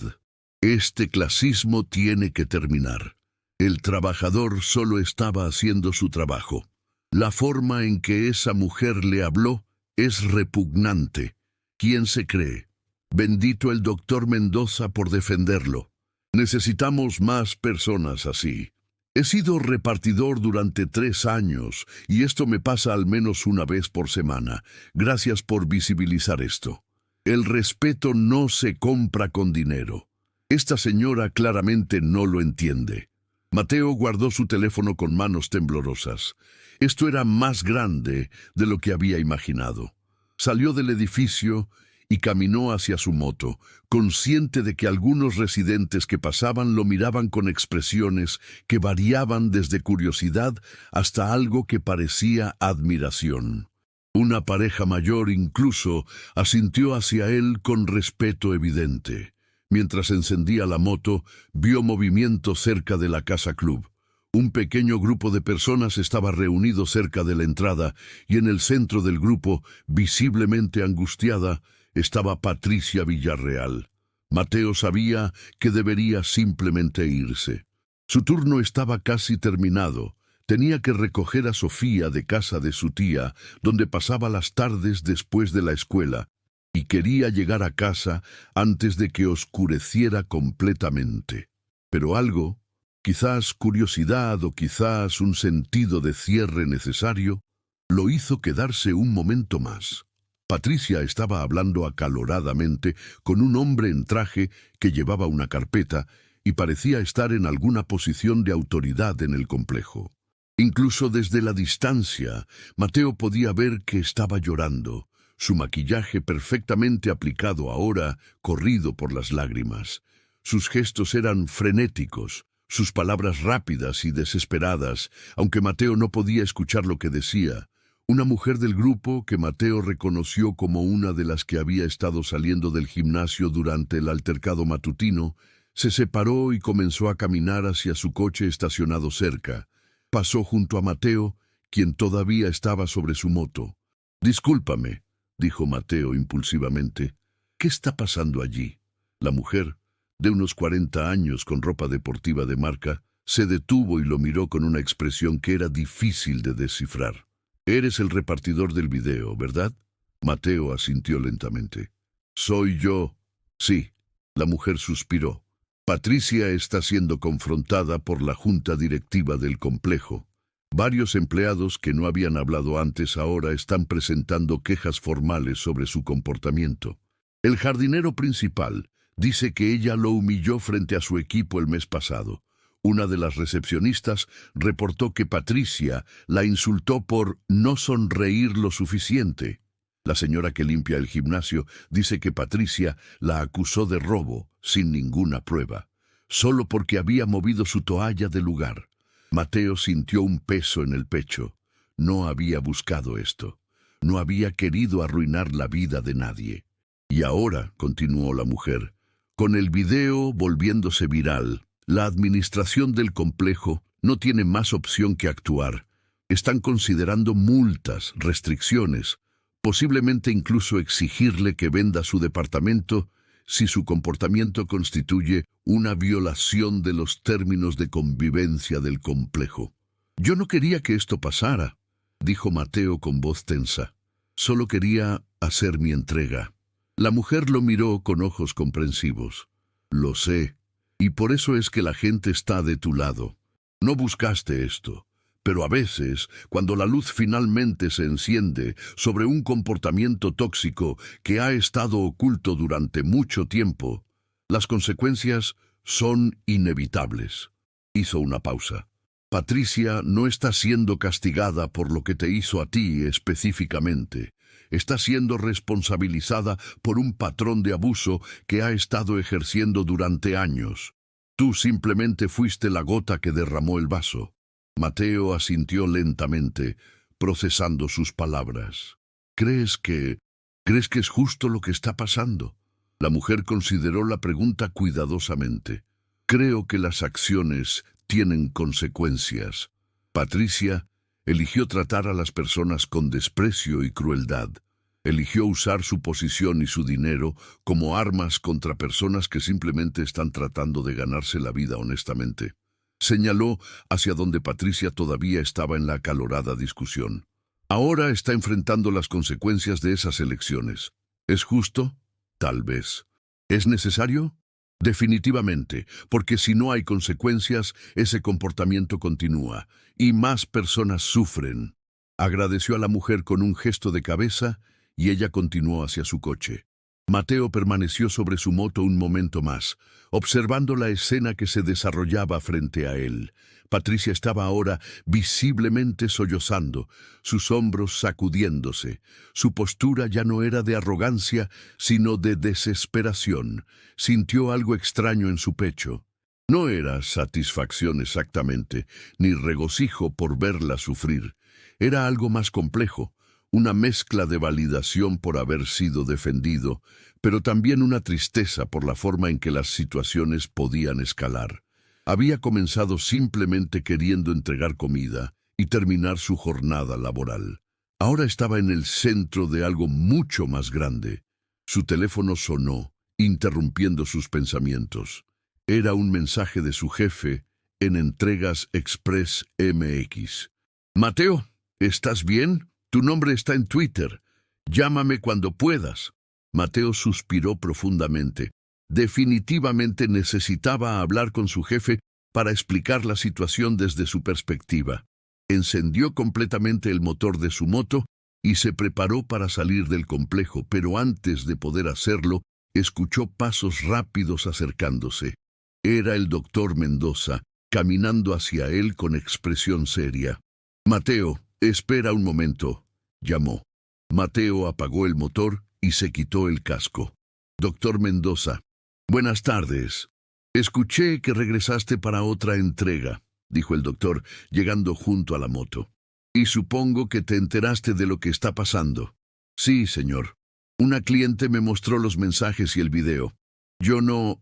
«Este clasismo tiene que terminar. El trabajador solo estaba haciendo su trabajo. La forma en que esa mujer le habló es repugnante. ¿Quién se cree? Bendito el doctor Mendoza por defenderlo. Necesitamos más personas así. He sido repartidor durante 3 años y esto me pasa al menos una vez por semana. Gracias por visibilizar esto. El respeto no se compra con dinero». Esta señora claramente no lo entiende. Mateo guardó su teléfono con manos temblorosas. Esto era más grande de lo que había imaginado. Salió del edificio y caminó hacia su moto, consciente de que algunos residentes que pasaban lo miraban con expresiones que variaban desde curiosidad hasta algo que parecía admiración. Una pareja mayor incluso asintió hacia él con respeto evidente. Mientras encendía la moto, vio movimiento cerca de la casa club. Un pequeño grupo de personas estaba reunido cerca de la entrada y en el centro del grupo, visiblemente angustiada, estaba Patricia Villarreal. Mateo sabía que debería simplemente irse. Su turno estaba casi terminado. Tenía que recoger a Sofía de casa de su tía, donde pasaba las tardes después de la escuela, y quería llegar a casa antes de que oscureciera completamente. Pero algo, quizás curiosidad o quizás un sentido de cierre necesario, Lo hizo quedarse un momento más. Patricia estaba hablando acaloradamente con un hombre en traje que llevaba una carpeta y parecía estar en alguna posición de autoridad en el complejo. Incluso desde la distancia, Mateo podía ver que estaba llorando, su maquillaje perfectamente aplicado ahora corrido por las lágrimas. Sus gestos eran frenéticos, sus palabras rápidas y desesperadas, aunque Mateo no podía escuchar lo que decía. Una mujer del grupo, que Mateo reconoció como una de las que había estado saliendo del gimnasio durante el altercado matutino, se separó y comenzó a caminar hacia su coche estacionado cerca. Pasó junto a Mateo, quien todavía estaba sobre su moto. «Discúlpame», dijo Mateo impulsivamente. «¿Qué está pasando allí?» La mujer, de unos 40 años con ropa deportiva de marca, se detuvo y lo miró con una expresión que era difícil de descifrar. «Eres el repartidor del video, ¿verdad?» Mateo asintió lentamente. «Soy yo». «Sí», la mujer suspiró. «Patricia está siendo confrontada por la junta directiva del complejo. Varios empleados que no habían hablado antes ahora están presentando quejas formales sobre su comportamiento. El jardinero principal dice que ella lo humilló frente a su equipo el mes pasado. Una de las recepcionistas reportó que Patricia la insultó por no sonreír lo suficiente. La señora que limpia el gimnasio dice que Patricia la acusó de robo sin ninguna prueba, solo porque había movido su toalla del lugar». Mateo sintió un peso en el pecho. No había buscado esto. No había querido arruinar la vida de nadie. «Y ahora», continuó la mujer, «con el video volviéndose viral, la administración del complejo no tiene más opción que actuar. Están considerando multas, restricciones, posiblemente incluso exigirle que venda su departamento si su comportamiento constituye una violación de los términos de convivencia del complejo». «Yo no quería que esto pasara», dijo Mateo con voz tensa. «Solo quería hacer mi entrega». La mujer lo miró con ojos comprensivos. «Lo sé, y por eso es que la gente está de tu lado. No buscaste esto. Pero a veces, cuando la luz finalmente se enciende sobre un comportamiento tóxico que ha estado oculto durante mucho tiempo, las consecuencias son inevitables». Hizo una pausa. «Patricia no está siendo castigada por lo que te hizo a ti específicamente. Está siendo responsabilizada por un patrón de abuso que ha estado ejerciendo durante años. Tú simplemente fuiste la gota que derramó el vaso». Mateo asintió lentamente, procesando sus palabras. ¿Crees que es justo lo que está pasando?» La mujer consideró la pregunta cuidadosamente. «Creo que las acciones tienen consecuencias. Patricia eligió tratar a las personas con desprecio y crueldad. Eligió usar su posición y su dinero como armas contra personas que simplemente están tratando de ganarse la vida honestamente». Señaló hacia donde Patricia todavía estaba en la acalorada discusión. «Ahora está enfrentando las consecuencias de esas elecciones. ¿Es justo? Tal vez. ¿Es necesario? Definitivamente, porque si no hay consecuencias, ese comportamiento continúa, y más personas sufren». Agradeció a la mujer con un gesto de cabeza, y ella continuó hacia su coche. Mateo permaneció sobre su moto un momento más, observando la escena que se desarrollaba frente a él. Patricia estaba ahora visiblemente sollozando, sus hombros sacudiéndose. Su postura ya no era de arrogancia, sino de desesperación. Sintió algo extraño en su pecho. No era satisfacción exactamente, ni regocijo por verla sufrir. Era algo más complejo. Una mezcla de validación por haber sido defendido, pero también una tristeza por la forma en que las situaciones podían escalar. Había comenzado simplemente queriendo entregar comida y terminar su jornada laboral. Ahora estaba en el centro de algo mucho más grande. Su teléfono sonó, interrumpiendo sus pensamientos. Era un mensaje de su jefe en Entregas Express MX. «Mateo, ¿estás bien? Tu nombre está en Twitter. Llámame cuando puedas». Mateo suspiró profundamente. Definitivamente necesitaba hablar con su jefe para explicar la situación desde su perspectiva. Encendió completamente el motor de su moto y se preparó para salir del complejo, pero antes de poder hacerlo, escuchó pasos rápidos acercándose. Era el doctor Mendoza, caminando hacia él con expresión seria. «Mateo, espera un momento», llamó. Mateo apagó el motor y se quitó el casco. «Doctor Mendoza, buenas tardes. Escuché que regresaste para otra entrega», dijo el doctor, llegando junto a la moto. «Y supongo que te enteraste de lo que está pasando». «Sí, señor. Una cliente me mostró los mensajes y el video. Yo no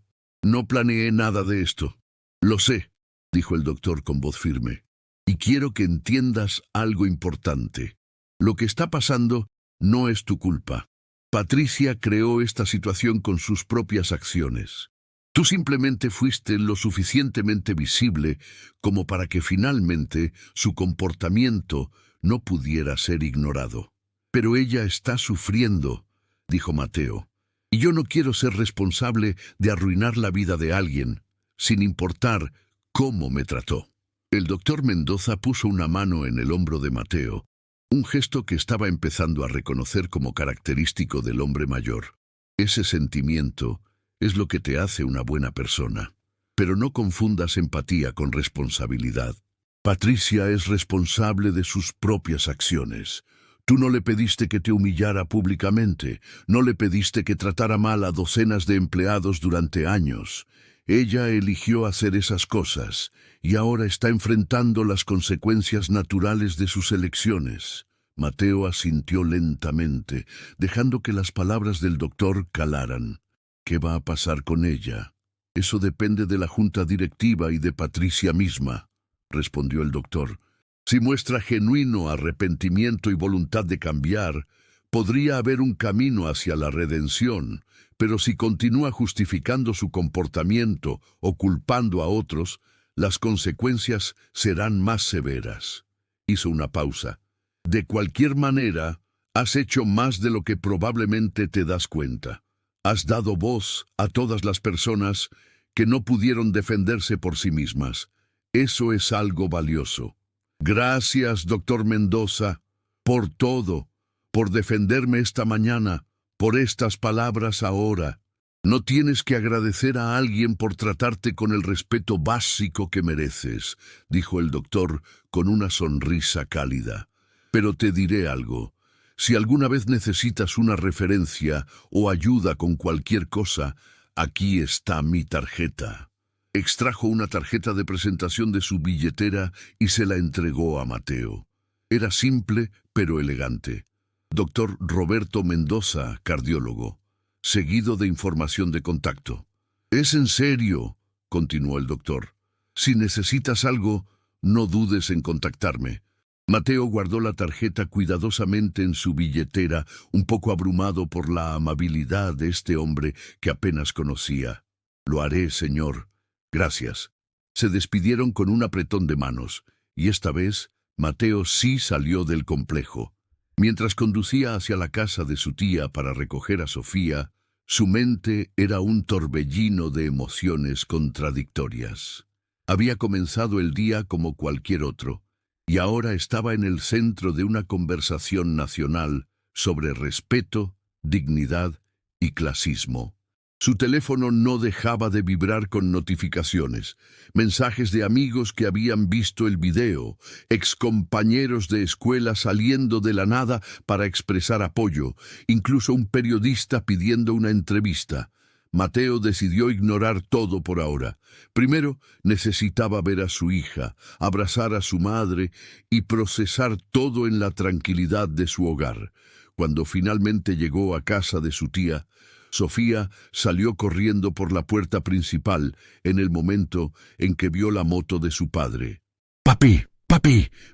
planeé nada de esto». «Lo sé», dijo el doctor con voz firme. «Y quiero que entiendas algo importante. Lo que está pasando no es tu culpa. Patricia creó esta situación con sus propias acciones. Tú simplemente fuiste lo suficientemente visible como para que finalmente su comportamiento no pudiera ser ignorado. Pero ella está sufriendo», dijo Mateo, «y yo no quiero ser responsable de arruinar la vida de alguien, sin importar cómo me trató». El doctor Mendoza puso una mano en el hombro de Mateo, un gesto que estaba empezando a reconocer como característico del hombre mayor. Ese sentimiento es lo que te hace una buena persona. Pero no confundas empatía con responsabilidad. Patricia es responsable de sus propias acciones. Tú no le pediste que te humillara públicamente, no le pediste que tratara mal a docenas de empleados durante años. Ella eligió hacer esas cosas y ahora está enfrentando las consecuencias naturales de sus elecciones. Mateo asintió lentamente, dejando que las palabras del doctor calaran. «¿Qué va a pasar con ella? Eso depende de la junta directiva y de Patricia misma», respondió el doctor. «Si muestra genuino arrepentimiento y voluntad de cambiar, podría haber un camino hacia la redención, pero si continúa justificando su comportamiento o culpando a otros, las consecuencias serán más severas». Hizo una pausa. «De cualquier manera, has hecho más de lo que probablemente te das cuenta. Has dado voz a todas las personas que no pudieron defenderse por sí mismas. Eso es algo valioso. Gracias, doctor Mendoza, por todo, por defenderme esta mañana, por estas palabras ahora. No tienes que agradecer a alguien por tratarte con el respeto básico que mereces», dijo el doctor con una sonrisa cálida. «Pero te diré algo. Si alguna vez necesitas una referencia o ayuda con cualquier cosa, aquí está mi tarjeta». Extrajo una tarjeta de presentación de su billetera y se la entregó a Mateo. Era simple, pero elegante. «Doctor Roberto Mendoza, cardiólogo», seguido de información de contacto. «Es en serio», continuó el doctor. «Si necesitas algo, no dudes en contactarme». Mateo guardó la tarjeta cuidadosamente en su billetera, un poco abrumado por la amabilidad de este hombre que apenas conocía. «Lo haré, señor. Gracias». Se despidieron con un apretón de manos, y esta vez Mateo sí salió del complejo. Mientras conducía hacia la casa de su tía para recoger a Sofía, su mente era un torbellino de emociones contradictorias. Había comenzado el día como cualquier otro, y ahora estaba en el centro de una conversación nacional sobre respeto, dignidad y clasismo. Su teléfono no dejaba de vibrar con notificaciones, mensajes de amigos que habían visto el video, excompañeros de escuela saliendo de la nada para expresar apoyo, incluso un periodista pidiendo una entrevista. Mateo decidió ignorar todo por ahora. Primero necesitaba ver a su hija, abrazar a su madre y procesar todo en la tranquilidad de su hogar. Cuando finalmente llegó a casa de su tía, Sofía salió corriendo por la puerta principal en el momento en que vio la moto de su padre. Papi,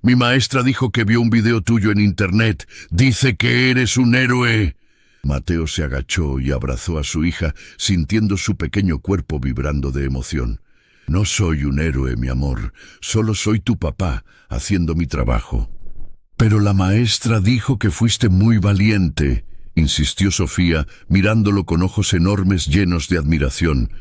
mi maestra dijo que vio un video tuyo en internet. Dice que eres un héroe». Mateo se agachó y abrazó a su hija, sintiendo su pequeño cuerpo vibrando de emoción. «No soy un héroe, mi amor. Solo soy tu papá, haciendo mi trabajo». «Pero la maestra dijo que fuiste muy valiente», insistió Sofía, mirándolo con ojos enormes llenos de admiración.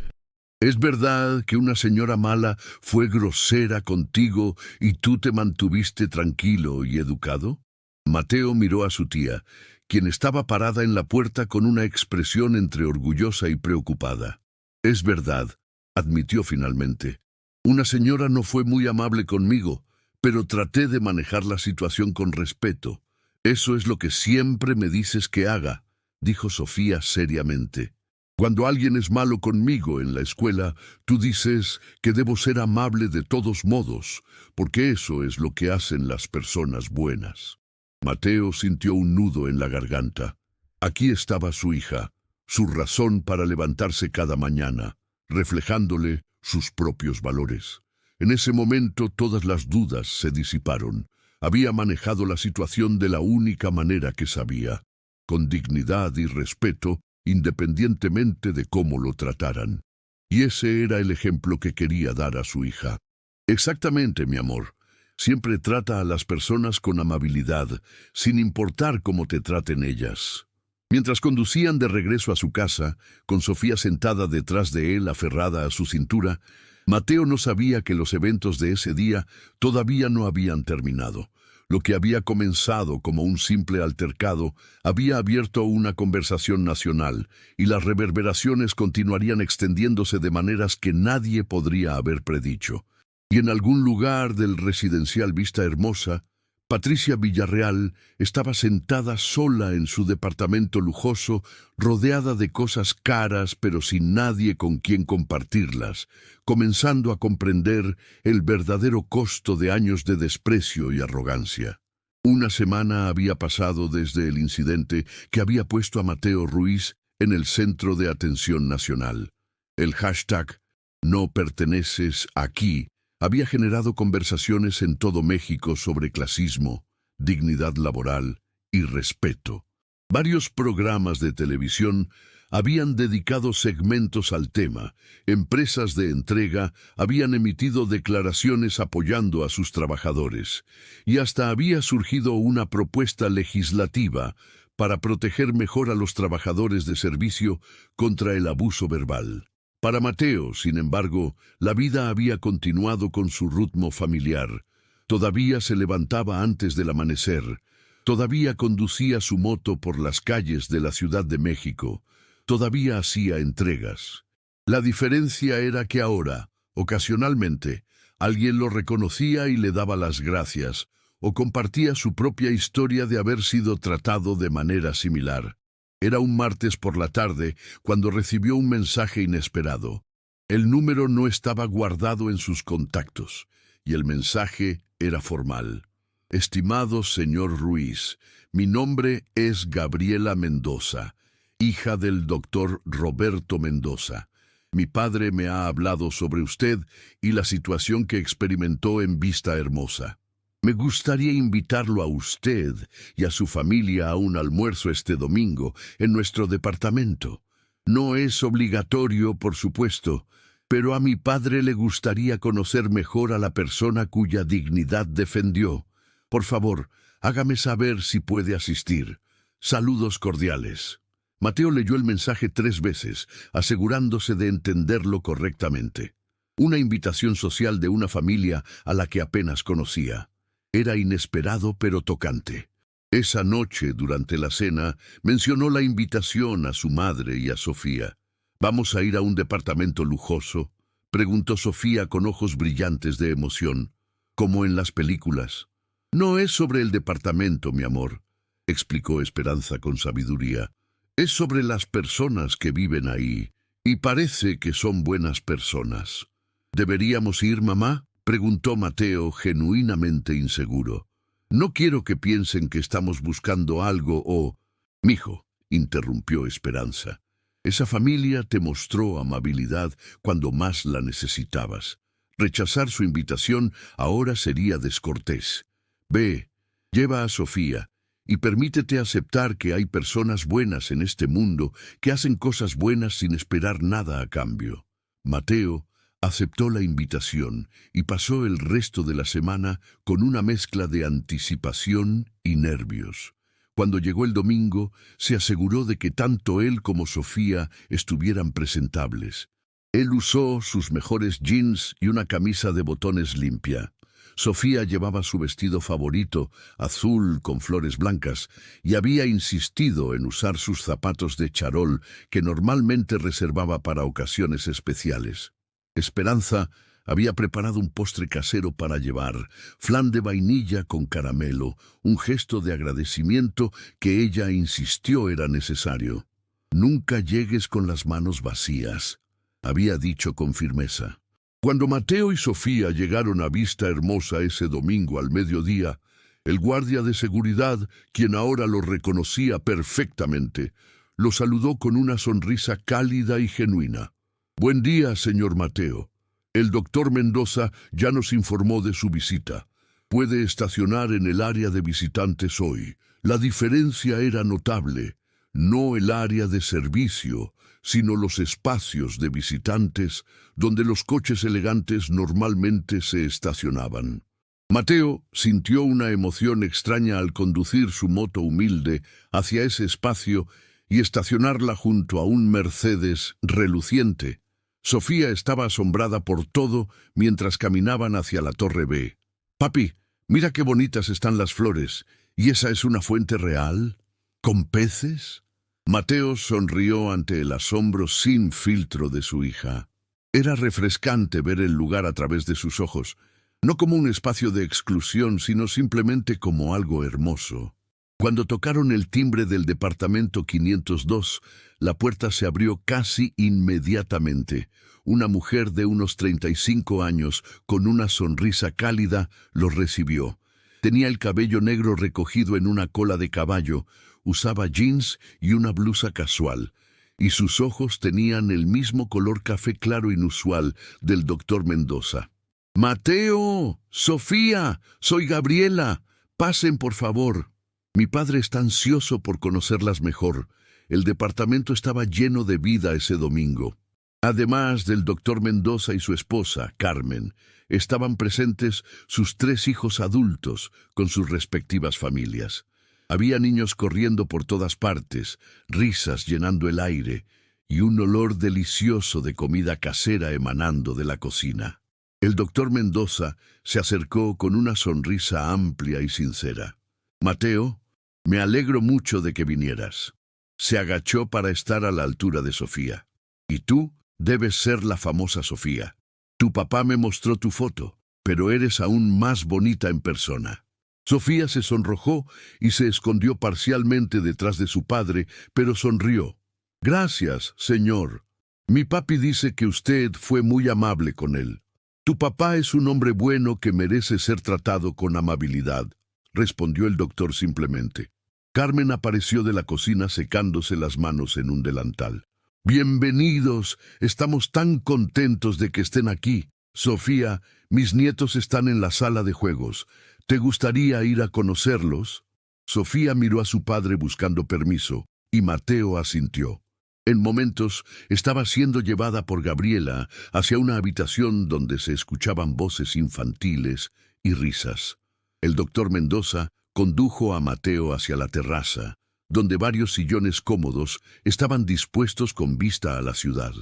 ¿Es verdad que una señora mala fue grosera contigo y tú te mantuviste tranquilo y educado? Mateo miró a su tía, quien estaba parada en la puerta con una expresión entre orgullosa y preocupada. Es verdad, admitió finalmente. Una señora no fue muy amable conmigo, pero traté de manejar la situación con respeto. Eso es lo que siempre me dices que haga, dijo Sofía seriamente. Cuando alguien es malo conmigo en la escuela, tú dices que debo ser amable de todos modos, porque eso es lo que hacen las personas buenas. Mateo sintió un nudo en la garganta. Aquí estaba su hija, su razón para levantarse cada mañana, reflejándole sus propios valores. En ese momento todas las dudas se disiparon. Había manejado la situación de la única manera que sabía, con dignidad y respeto, independientemente de cómo lo trataran. Y ese era el ejemplo que quería dar a su hija. Exactamente, mi amor. Siempre trata a las personas con amabilidad, sin importar cómo te traten ellas. Mientras conducían de regreso a su casa, con Sofía sentada detrás de él aferrada a su cintura, Mateo no sabía que los eventos de ese día todavía no habían terminado. Lo que había comenzado como un simple altercado había abierto una conversación nacional, y las reverberaciones continuarían extendiéndose de maneras que nadie podría haber predicho. Y en algún lugar del residencial Vista Hermosa, Patricia Villarreal estaba sentada sola en su departamento lujoso, rodeada de cosas caras pero sin nadie con quien compartirlas, comenzando a comprender el verdadero costo de años de desprecio y arrogancia. Una semana había pasado desde el incidente que había puesto a Mateo Ruiz en el centro de atención nacional. El hashtag "No perteneces aquí" había generado conversaciones en todo México sobre clasismo, dignidad laboral y respeto. Varios programas de televisión habían dedicado segmentos al tema. Empresas de entrega habían emitido declaraciones apoyando a sus trabajadores, y hasta había surgido una propuesta legislativa para proteger mejor a los trabajadores de servicio contra el abuso verbal. Para Mateo, sin embargo, la vida había continuado con su ritmo familiar. Todavía se levantaba antes del amanecer, todavía conducía su moto por las calles de la Ciudad de México, todavía hacía entregas. La diferencia era que ahora, ocasionalmente, alguien lo reconocía y le daba las gracias, o compartía su propia historia de haber sido tratado de manera similar. Era un martes por la tarde cuando recibió un mensaje inesperado. El número no estaba guardado en sus contactos, y el mensaje era formal. Estimado señor Ruiz, mi nombre es Gabriela Mendoza, hija del doctor Roberto Mendoza. Mi padre me ha hablado sobre usted y la situación que experimentó en Vista Hermosa. Me gustaría invitarlo a usted y a su familia a un almuerzo este domingo en nuestro departamento. No es obligatorio, por supuesto, pero a mi padre le gustaría conocer mejor a la persona cuya dignidad defendió. Por favor, hágame saber si puede asistir. Saludos cordiales. Mateo leyó el mensaje 3 veces, asegurándose de entenderlo correctamente. Una invitación social de una familia a la que apenas conocía. Era inesperado pero tocante. Esa noche, durante la cena, mencionó la invitación a su madre y a Sofía. ¿Vamos a ir a un departamento lujoso?, preguntó Sofía con ojos brillantes de emoción, como en las películas. No es sobre el departamento, mi amor, explicó Esperanza con sabiduría. Es sobre las personas que viven ahí, y parece que son buenas personas. ¿Deberíamos ir, mamá?, preguntó Mateo, genuinamente inseguro. No quiero que piensen que estamos buscando algo o... Mijo, interrumpió Esperanza. Esa familia te mostró amabilidad cuando más la necesitabas. Rechazar su invitación ahora sería descortés. Ve, lleva a Sofía y permítete aceptar que hay personas buenas en este mundo que hacen cosas buenas sin esperar nada a cambio. Mateo aceptó la invitación y pasó el resto de la semana con una mezcla de anticipación y nervios. Cuando llegó el domingo, se aseguró de que tanto él como Sofía estuvieran presentables. Él usó sus mejores jeans y una camisa de botones limpia. Sofía llevaba su vestido favorito, azul con flores blancas, y había insistido en usar sus zapatos de charol que normalmente reservaba para ocasiones especiales. Esperanza había preparado un postre casero para llevar, flan de vainilla con caramelo, un gesto de agradecimiento que ella insistió era necesario. «Nunca llegues con las manos vacías», había dicho con firmeza. Cuando Mateo y Sofía llegaron a Vista Hermosa ese domingo al mediodía, el guardia de seguridad, quien ahora lo reconocía perfectamente, lo saludó con una sonrisa cálida y genuina. «Buen día, señor Mateo. El doctor Mendoza ya nos informó de su visita. Puede estacionar en el área de visitantes hoy». La diferencia era notable. No el área de servicio, sino los espacios de visitantes donde los coches elegantes normalmente se estacionaban. Mateo sintió una emoción extraña al conducir su moto humilde hacia ese espacio y estacionarla junto a un Mercedes reluciente. Sofía estaba asombrada por todo mientras caminaban hacia la Torre B. «Papi, mira qué bonitas están las flores. ¿Y esa es una fuente real? ¿Con peces?» Mateo sonrió ante el asombro sin filtro de su hija. Era refrescante ver el lugar a través de sus ojos, no como un espacio de exclusión, sino simplemente como algo hermoso. Cuando tocaron el timbre del departamento 502, la puerta se abrió casi inmediatamente. Una mujer de unos 35 años, con una sonrisa cálida, los recibió. Tenía el cabello negro recogido en una cola de caballo, usaba jeans y una blusa casual, y sus ojos tenían el mismo color café claro inusual del doctor Mendoza. «Mateo, Sofía, soy Gabriela. Pasen, por favor». Mi padre está ansioso por conocerlas mejor. El departamento estaba lleno de vida ese domingo. Además del doctor Mendoza y su esposa, Carmen, estaban presentes sus 3 hijos adultos con sus respectivas familias. Había niños corriendo por todas partes, risas llenando el aire y un olor delicioso de comida casera emanando de la cocina. El doctor Mendoza se acercó con una sonrisa amplia y sincera. «Mateo, me alegro mucho de que vinieras». Se agachó para estar a la altura de Sofía. «Y tú debes ser la famosa Sofía. Tu papá me mostró tu foto, pero eres aún más bonita en persona». Sofía se sonrojó y se escondió parcialmente detrás de su padre, pero sonrió. «Gracias, señor. Mi papi dice que usted fue muy amable con él. Tu papá es un hombre bueno que merece ser tratado con amabilidad», respondió el doctor simplemente. Carmen apareció de la cocina secándose las manos en un delantal. «Bienvenidos, estamos tan contentos de que estén aquí. Sofía, mis nietos están en la sala de juegos. ¿Te gustaría ir a conocerlos?» Sofía miró a su padre buscando permiso, y Mateo asintió. En momentos estaba siendo llevada por Gabriela hacia una habitación donde se escuchaban voces infantiles y risas. El doctor Mendoza condujo a Mateo hacia la terraza, donde varios sillones cómodos estaban dispuestos con vista a la ciudad.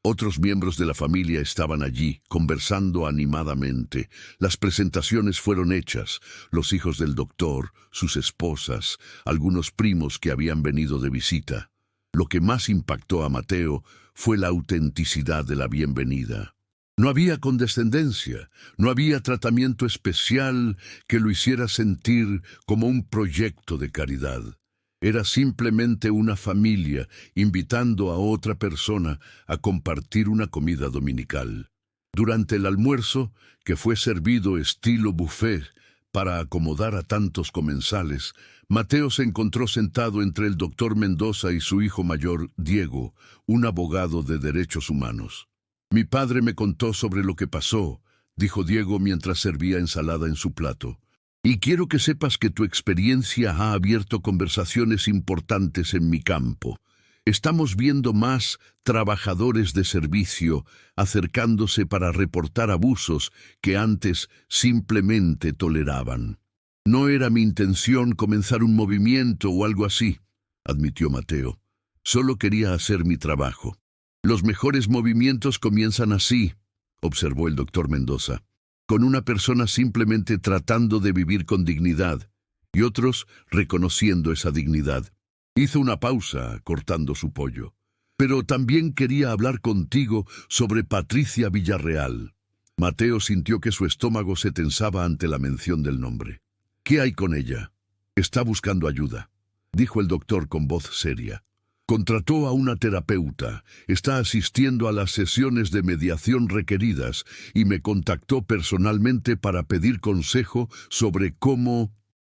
Otros miembros de la familia estaban allí, conversando animadamente. Las presentaciones fueron hechas, los hijos del doctor, sus esposas, algunos primos que habían venido de visita. Lo que más impactó a Mateo fue la autenticidad de la bienvenida. No había condescendencia, no había tratamiento especial que lo hiciera sentir como un proyecto de caridad. Era simplemente una familia invitando a otra persona a compartir una comida dominical. Durante el almuerzo, que fue servido estilo buffet para acomodar a tantos comensales, Mateo se encontró sentado entre el doctor Mendoza y su hijo mayor, Diego, un abogado de derechos humanos. «Mi padre me contó sobre lo que pasó», dijo Diego mientras servía ensalada en su plato. «Y quiero que sepas que tu experiencia ha abierto conversaciones importantes en mi campo. Estamos viendo más trabajadores de servicio acercándose para reportar abusos que antes simplemente toleraban». «No era mi intención comenzar un movimiento o algo así», admitió Mateo. «Solo quería hacer mi trabajo». Los mejores movimientos comienzan así, observó el doctor Mendoza, con una persona simplemente tratando de vivir con dignidad y otros reconociendo esa dignidad. Hizo una pausa, cortando su pollo. Pero también quería hablar contigo sobre Patricia Villarreal. Mateo sintió que su estómago se tensaba ante la mención del nombre. ¿Qué hay con ella? Está buscando ayuda, dijo el doctor con voz seria. Contrató a una terapeuta, está asistiendo a las sesiones de mediación requeridas y me contactó personalmente para pedir consejo sobre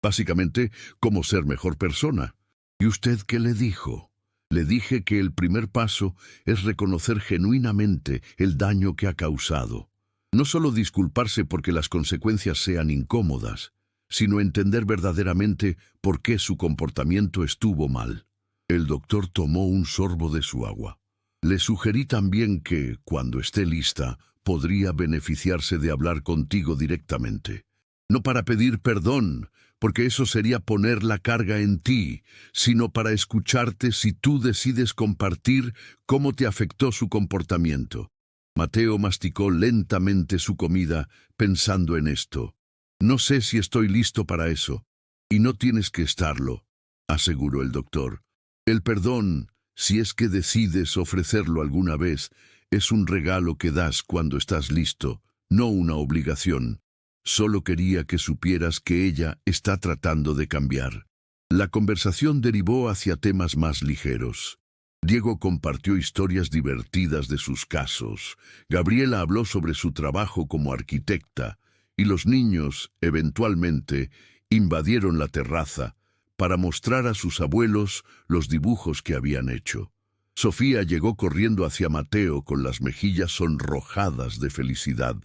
básicamente, cómo ser mejor persona. ¿Y usted qué le dijo? Le dije que el primer paso es reconocer genuinamente el daño que ha causado. No solo disculparse porque las consecuencias sean incómodas, sino entender verdaderamente por qué su comportamiento estuvo mal. El doctor tomó un sorbo de su agua. Le sugerí también que, cuando esté lista, podría beneficiarse de hablar contigo directamente. No para pedir perdón, porque eso sería poner la carga en ti, sino para escucharte si tú decides compartir cómo te afectó su comportamiento. Mateo masticó lentamente su comida, pensando en esto. No sé si estoy listo para eso, y no tienes que estarlo, aseguró el doctor. El perdón, si es que decides ofrecerlo alguna vez, es un regalo que das cuando estás listo, no una obligación. Solo quería que supieras que ella está tratando de cambiar. La conversación derivó hacia temas más ligeros. Diego compartió historias divertidas de sus casos. Gabriela habló sobre su trabajo como arquitecta, y los niños, eventualmente, invadieron la terraza para mostrar a sus abuelos los dibujos que habían hecho. Sofía llegó corriendo hacia Mateo con las mejillas sonrojadas de felicidad.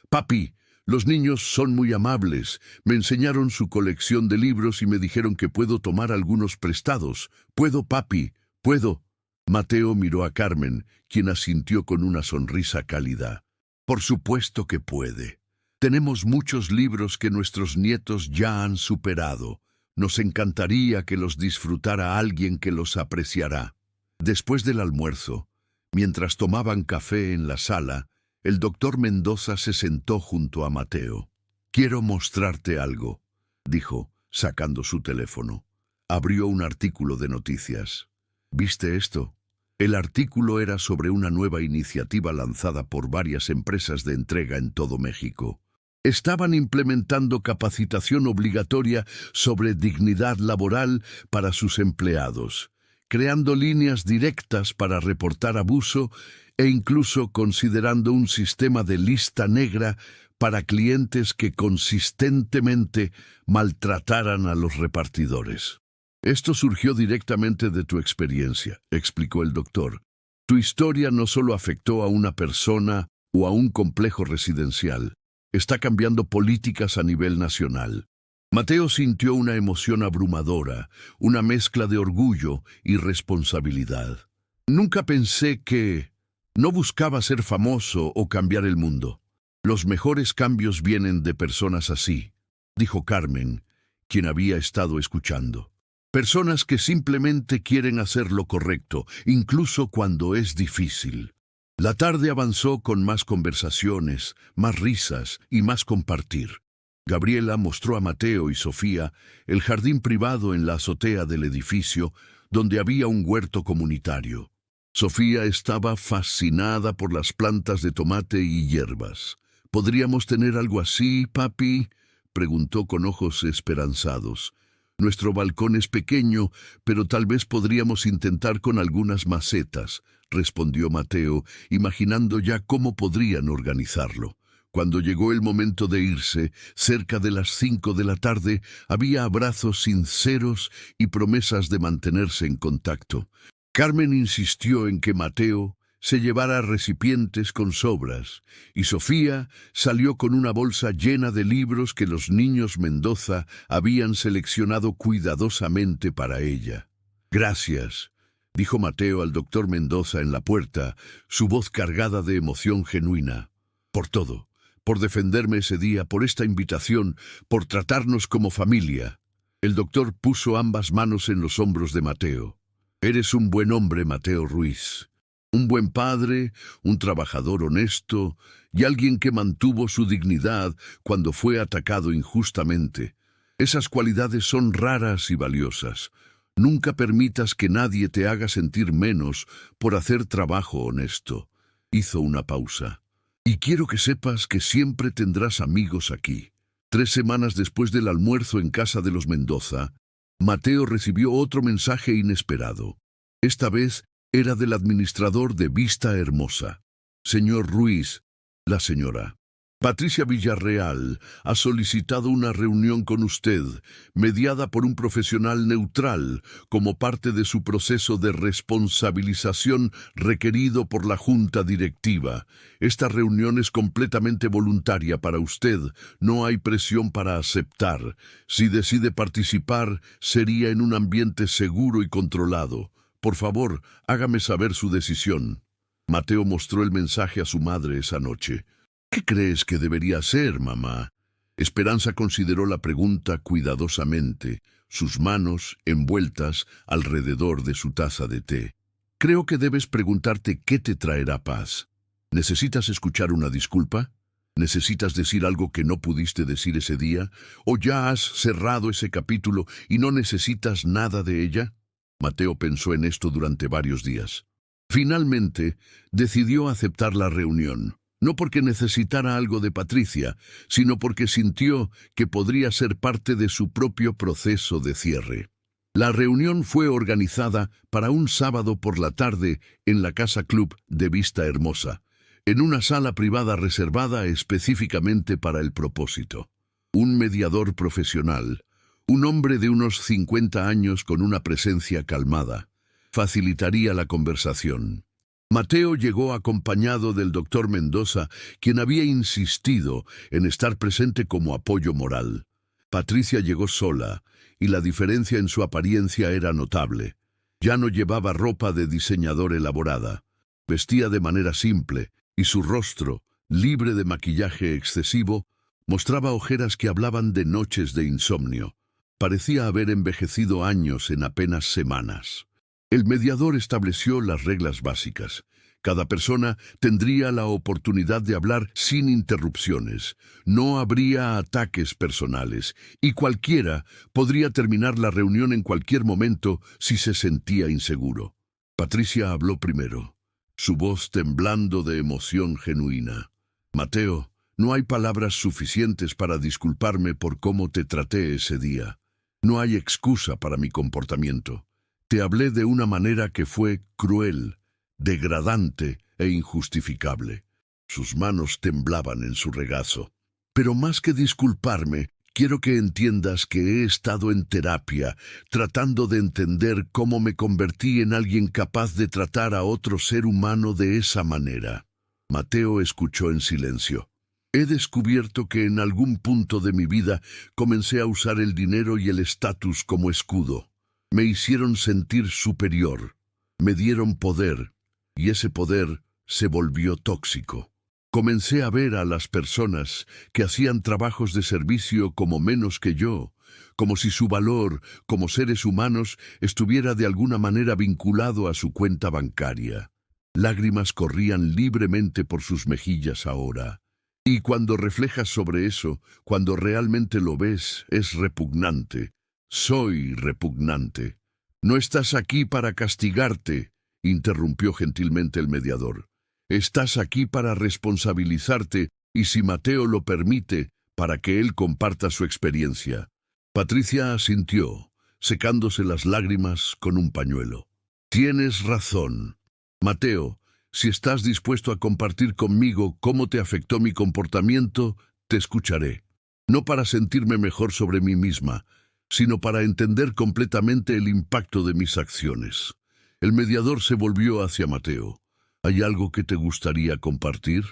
«Papi, los niños son muy amables. Me enseñaron su colección de libros y me dijeron que puedo tomar algunos prestados. ¿Puedo, papi? ¿Puedo?» Mateo miró a Carmen, quien asintió con una sonrisa cálida. «Por supuesto que puede. Tenemos muchos libros que nuestros nietos ya han superado. Nos encantaría que los disfrutara alguien que los apreciará». Después del almuerzo, mientras tomaban café en la sala, el doctor Mendoza se sentó junto a Mateo. «Quiero mostrarte algo», dijo, sacando su teléfono. Abrió un artículo de noticias. «¿Viste esto?» El artículo era sobre una nueva iniciativa lanzada por varias empresas de entrega en todo México. Estaban implementando capacitación obligatoria sobre dignidad laboral para sus empleados, creando líneas directas para reportar abuso e incluso considerando un sistema de lista negra para clientes que consistentemente maltrataran a los repartidores. «Esto surgió directamente de tu experiencia», explicó el doctor. «Tu historia no solo afectó a una persona o a un complejo residencial, está cambiando políticas a nivel nacional». Mateo sintió una emoción abrumadora, una mezcla de orgullo y responsabilidad. «Nunca pensé que no buscaba ser famoso o cambiar el mundo. Los mejores cambios vienen de personas así», dijo Carmen, quien había estado escuchando. «Personas que simplemente quieren hacer lo correcto, incluso cuando es difícil». La tarde avanzó con más conversaciones, más risas y más compartir. Gabriela mostró a Mateo y Sofía el jardín privado en la azotea del edificio, donde había un huerto comunitario. Sofía estaba fascinada por las plantas de tomate y hierbas. «¿Podríamos tener algo así, papi?», preguntó con ojos esperanzados. «Nuestro balcón es pequeño, pero tal vez podríamos intentar con algunas macetas», respondió Mateo, imaginando ya cómo podrían organizarlo. Cuando llegó el momento de irse, cerca de las 5 de la tarde, había abrazos sinceros y promesas de mantenerse en contacto. Carmen insistió en que Mateo se llevara recipientes con sobras, y Sofía salió con una bolsa llena de libros que los niños Mendoza habían seleccionado cuidadosamente para ella. «Gracias», dijo Mateo al doctor Mendoza en la puerta, su voz cargada de emoción genuina. «Por todo, por defenderme ese día, por esta invitación, por tratarnos como familia». El doctor puso ambas manos en los hombros de Mateo. «Eres un buen hombre, Mateo Ruiz. Un buen padre, un trabajador honesto y alguien que mantuvo su dignidad cuando fue atacado injustamente. Esas cualidades son raras y valiosas. Nunca permitas que nadie te haga sentir menos por hacer trabajo honesto. Hizo una pausa. Y quiero que sepas que siempre tendrás amigos aquí. 3 semanas después del almuerzo en casa de los Mendoza, Mateo recibió otro mensaje inesperado. Esta vez era del administrador de Vista Hermosa. Señor Ruiz, la señora Patricia Villarreal ha solicitado una reunión con usted, mediada por un profesional neutral, como parte de su proceso de responsabilización requerido por la Junta Directiva. Esta reunión es completamente voluntaria para usted, no hay presión para aceptar. Si decide participar, sería en un ambiente seguro y controlado. Por favor, hágame saber su decisión. Mateo mostró el mensaje a su madre esa noche. ¿Qué crees que debería hacer, mamá? Esperanza consideró la pregunta cuidadosamente, sus manos envueltas alrededor de su taza de té. Creo que debes preguntarte qué te traerá paz. ¿Necesitas escuchar una disculpa? ¿Necesitas decir algo que no pudiste decir ese día? ¿O ya has cerrado ese capítulo y no necesitas nada de ella? Mateo pensó en esto durante varios días. Finalmente, decidió aceptar la reunión. No porque necesitara algo de Patricia, sino porque sintió que podría ser parte de su propio proceso de cierre. La reunión fue organizada para un sábado por la tarde en la Casa Club de Vista Hermosa, en una sala privada reservada específicamente para el propósito. Un mediador profesional, un hombre de unos 50 años con una presencia calmada, facilitaría la conversación. Mateo llegó acompañado del doctor Mendoza, quien había insistido en estar presente como apoyo moral. Patricia llegó sola, y la diferencia en su apariencia era notable. Ya no llevaba ropa de diseñador elaborada. Vestía de manera simple, y su rostro, libre de maquillaje excesivo, mostraba ojeras que hablaban de noches de insomnio. Parecía haber envejecido años en apenas semanas. El mediador estableció las reglas básicas. Cada persona tendría la oportunidad de hablar sin interrupciones. No habría ataques personales y cualquiera podría terminar la reunión en cualquier momento si se sentía inseguro. Patricia habló primero, su voz temblando de emoción genuina. Mateo, no hay palabras suficientes para disculparme por cómo te traté ese día. No hay excusa para mi comportamiento. Te hablé de una manera que fue cruel, degradante e injustificable. Sus manos temblaban en su regazo. Pero más que disculparme, quiero que entiendas que he estado en terapia, tratando de entender cómo me convertí en alguien capaz de tratar a otro ser humano de esa manera. Mateo escuchó en silencio. He descubierto que en algún punto de mi vida comencé a usar el dinero y el estatus como escudo. Me hicieron sentir superior, me dieron poder, y ese poder se volvió tóxico. Comencé a ver a las personas que hacían trabajos de servicio como menos que yo, como si su valor como seres humanos estuviera de alguna manera vinculado a su cuenta bancaria. Lágrimas corrían libremente por sus mejillas ahora. Y cuando reflejas sobre eso, cuando realmente lo ves, es repugnante. Soy repugnante. No estás aquí para castigarte, interrumpió gentilmente el mediador. Estás aquí para responsabilizarte y, si Mateo lo permite, para que él comparta su experiencia. Patricia asintió, secándose las lágrimas con un pañuelo. Tienes razón. Mateo, si estás dispuesto a compartir conmigo cómo te afectó mi comportamiento, te escucharé. No para sentirme mejor sobre mí misma, sino para entender completamente el impacto de mis acciones. El mediador se volvió hacia Mateo. ¿Hay algo que te gustaría compartir?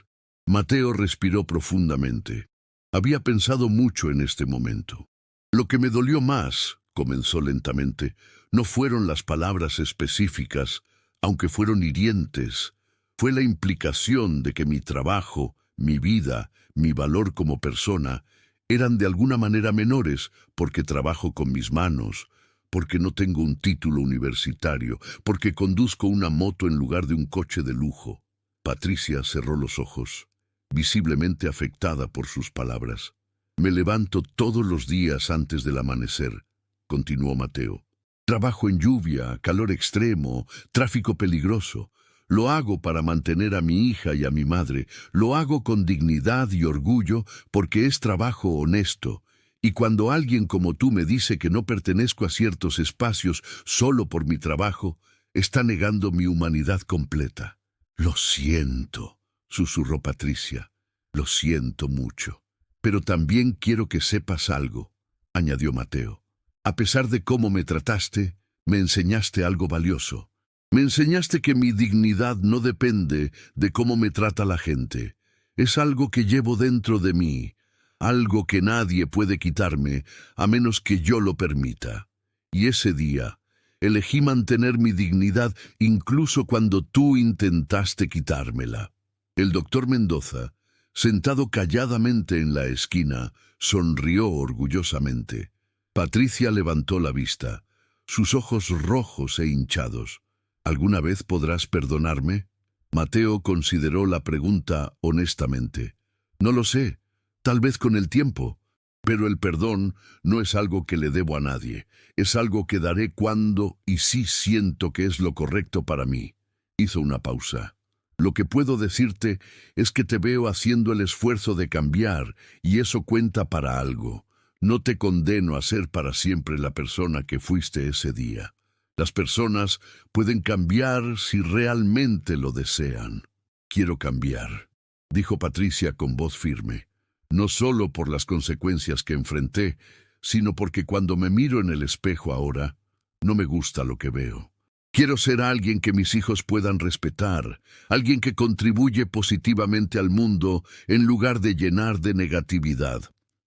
Mateo respiró profundamente. Había pensado mucho en este momento. Lo que me dolió más, comenzó lentamente, no fueron las palabras específicas, aunque fueron hirientes. Fue la implicación de que mi trabajo, mi vida, mi valor como persona, eran de alguna manera menores porque trabajo con mis manos, porque no tengo un título universitario, porque conduzco una moto en lugar de un coche de lujo. Patricia cerró los ojos, visiblemente afectada por sus palabras. Me levanto todos los días antes del amanecer, continuó Mateo. Trabajo en lluvia, calor extremo, tráfico peligroso. Lo hago para mantener a mi hija y a mi madre. Lo hago con dignidad y orgullo porque es trabajo honesto. Y cuando alguien como tú me dice que no pertenezco a ciertos espacios solo por mi trabajo, está negando mi humanidad completa. Lo siento, susurró Patricia. Lo siento mucho. Pero también quiero que sepas algo, añadió Mateo. A pesar de cómo me trataste, me enseñaste algo valioso. Me enseñaste que mi dignidad no depende de cómo me trata la gente. Es algo que llevo dentro de mí, algo que nadie puede quitarme a menos que yo lo permita. Y ese día, elegí mantener mi dignidad incluso cuando tú intentaste quitármela. El doctor Mendoza, sentado calladamente en la esquina, sonrió orgullosamente. Patricia levantó la vista, sus ojos rojos e hinchados. ¿Alguna vez podrás perdonarme? Mateo consideró la pregunta honestamente. No lo sé, tal vez con el tiempo, pero el perdón no es algo que le debo a nadie, es algo que daré cuando y si siento que es lo correcto para mí. Hizo una pausa. Lo que puedo decirte es que te veo haciendo el esfuerzo de cambiar y eso cuenta para algo. No te condeno a ser para siempre la persona que fuiste ese día. Las personas pueden cambiar si realmente lo desean. Quiero cambiar, dijo Patricia con voz firme. No solo por las consecuencias que enfrenté, sino porque cuando me miro en el espejo ahora, no me gusta lo que veo. Quiero ser alguien que mis hijos puedan respetar, alguien que contribuye positivamente al mundo en lugar de llenar de negatividad.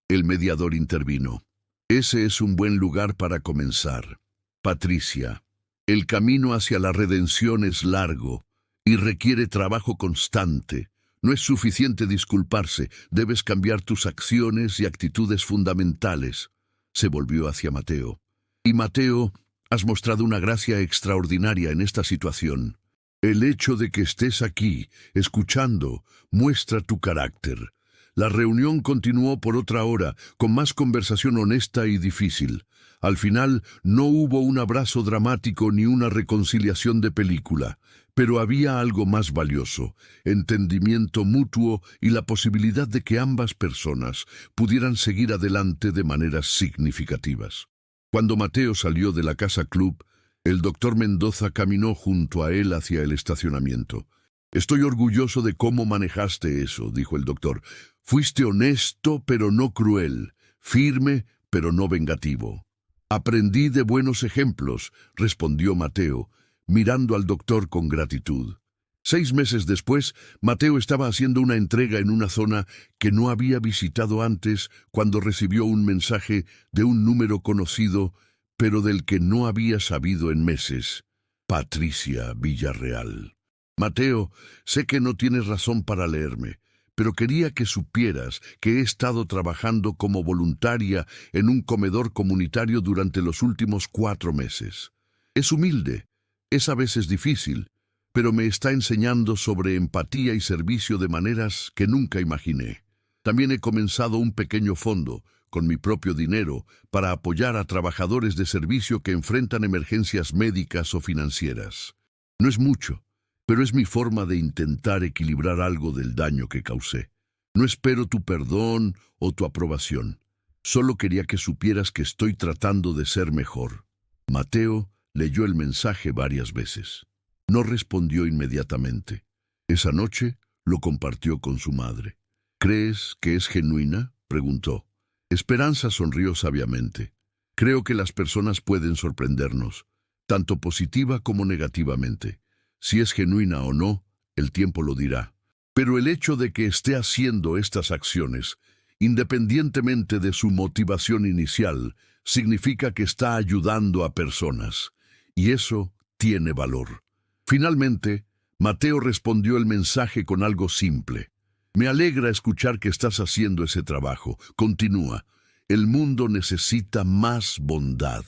El mediador intervino. Ese es un buen lugar para comenzar. Patricia, el camino hacia la redención es largo y requiere trabajo constante. No es suficiente disculparse, debes cambiar tus acciones y actitudes fundamentales. Se volvió hacia Mateo. Y Mateo, has mostrado una gracia extraordinaria en esta situación. El hecho de que estés aquí, escuchando, muestra tu carácter. La reunión continuó por otra hora, con más conversación honesta y difícil. Al final, no hubo un abrazo dramático ni una reconciliación de película, pero había algo más valioso, entendimiento mutuo y la posibilidad de que ambas personas pudieran seguir adelante de maneras significativas. Cuando Mateo salió de la casa club, el doctor Mendoza caminó junto a él hacia el estacionamiento. Estoy orgulloso de cómo manejaste eso, dijo el doctor. Fuiste honesto, pero no cruel, firme, pero no vengativo. Aprendí de buenos ejemplos, respondió Mateo, mirando al doctor con gratitud. 6 meses después, Mateo estaba haciendo una entrega en una zona que no había visitado antes cuando recibió un mensaje de un número conocido, pero del que no había sabido en meses. Patricia Villarreal. Mateo, sé que no tienes razón para leerme, pero quería que supieras que he estado trabajando como voluntaria en un comedor comunitario durante los últimos 4 meses. Es humilde, es a veces difícil, pero me está enseñando sobre empatía y servicio de maneras que nunca imaginé. También he comenzado un pequeño fondo, con mi propio dinero, para apoyar a trabajadores de servicio que enfrentan emergencias médicas o financieras. No es mucho, pero es mi forma de intentar equilibrar algo del daño que causé. No espero tu perdón o tu aprobación. Solo quería que supieras que estoy tratando de ser mejor. Mateo leyó el mensaje varias veces. No respondió inmediatamente. Esa noche lo compartió con su madre. ¿Crees que es genuina?, preguntó. Esperanza sonrió sabiamente. Creo que las personas pueden sorprendernos, tanto positiva como negativamente. Si es genuina o no, el tiempo lo dirá. Pero el hecho de que esté haciendo estas acciones, independientemente de su motivación inicial, significa que está ayudando a personas. Y eso tiene valor. Finalmente, Mateo respondió el mensaje con algo simple. Me alegra escuchar que estás haciendo ese trabajo. Continúa. El mundo necesita más bondad.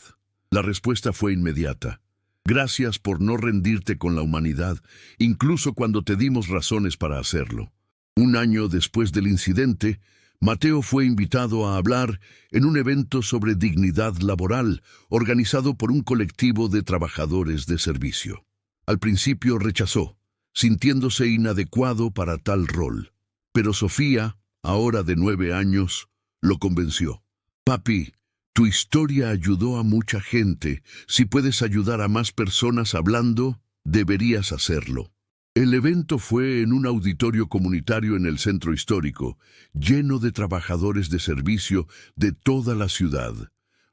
La respuesta fue inmediata. Gracias por no rendirte con la humanidad, incluso cuando te dimos razones para hacerlo. Un año después del incidente, Mateo fue invitado a hablar en un evento sobre dignidad laboral organizado por un colectivo de trabajadores de servicio. Al principio rechazó, sintiéndose inadecuado para tal rol. Pero Sofía, ahora de 9 años, lo convenció. Papi, tu historia ayudó a mucha gente. Si puedes ayudar a más personas hablando, deberías hacerlo. El evento fue en un auditorio comunitario en el centro histórico, lleno de trabajadores de servicio de toda la ciudad.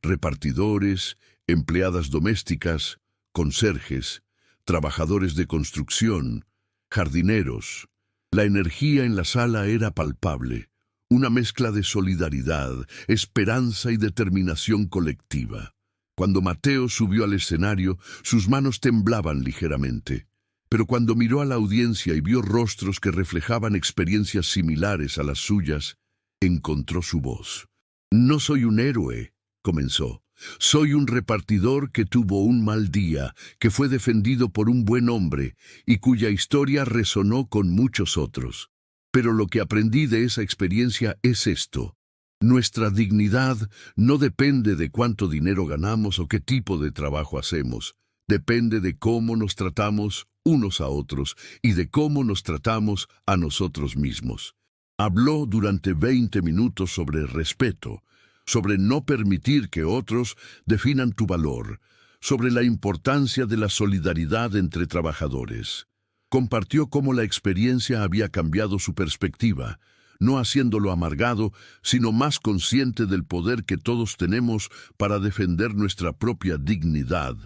Repartidores, empleadas domésticas, conserjes, trabajadores de construcción, jardineros. La energía en la sala era palpable. Una mezcla de solidaridad, esperanza y determinación colectiva. Cuando Mateo subió al escenario, sus manos temblaban ligeramente. Pero cuando miró a la audiencia y vio rostros que reflejaban experiencias similares a las suyas, encontró su voz. «No soy un héroe», comenzó. «Soy un repartidor que tuvo un mal día, que fue defendido por un buen hombre y cuya historia resonó con muchos otros. Pero lo que aprendí de esa experiencia es esto. Nuestra dignidad no depende de cuánto dinero ganamos o qué tipo de trabajo hacemos. Depende de cómo nos tratamos unos a otros y de cómo nos tratamos a nosotros mismos». Habló durante 20 minutos sobre respeto, sobre no permitir que otros definan tu valor, sobre la importancia de la solidaridad entre trabajadores. Compartió cómo la experiencia había cambiado su perspectiva, no haciéndolo amargado, sino más consciente del poder que todos tenemos para defender nuestra propia dignidad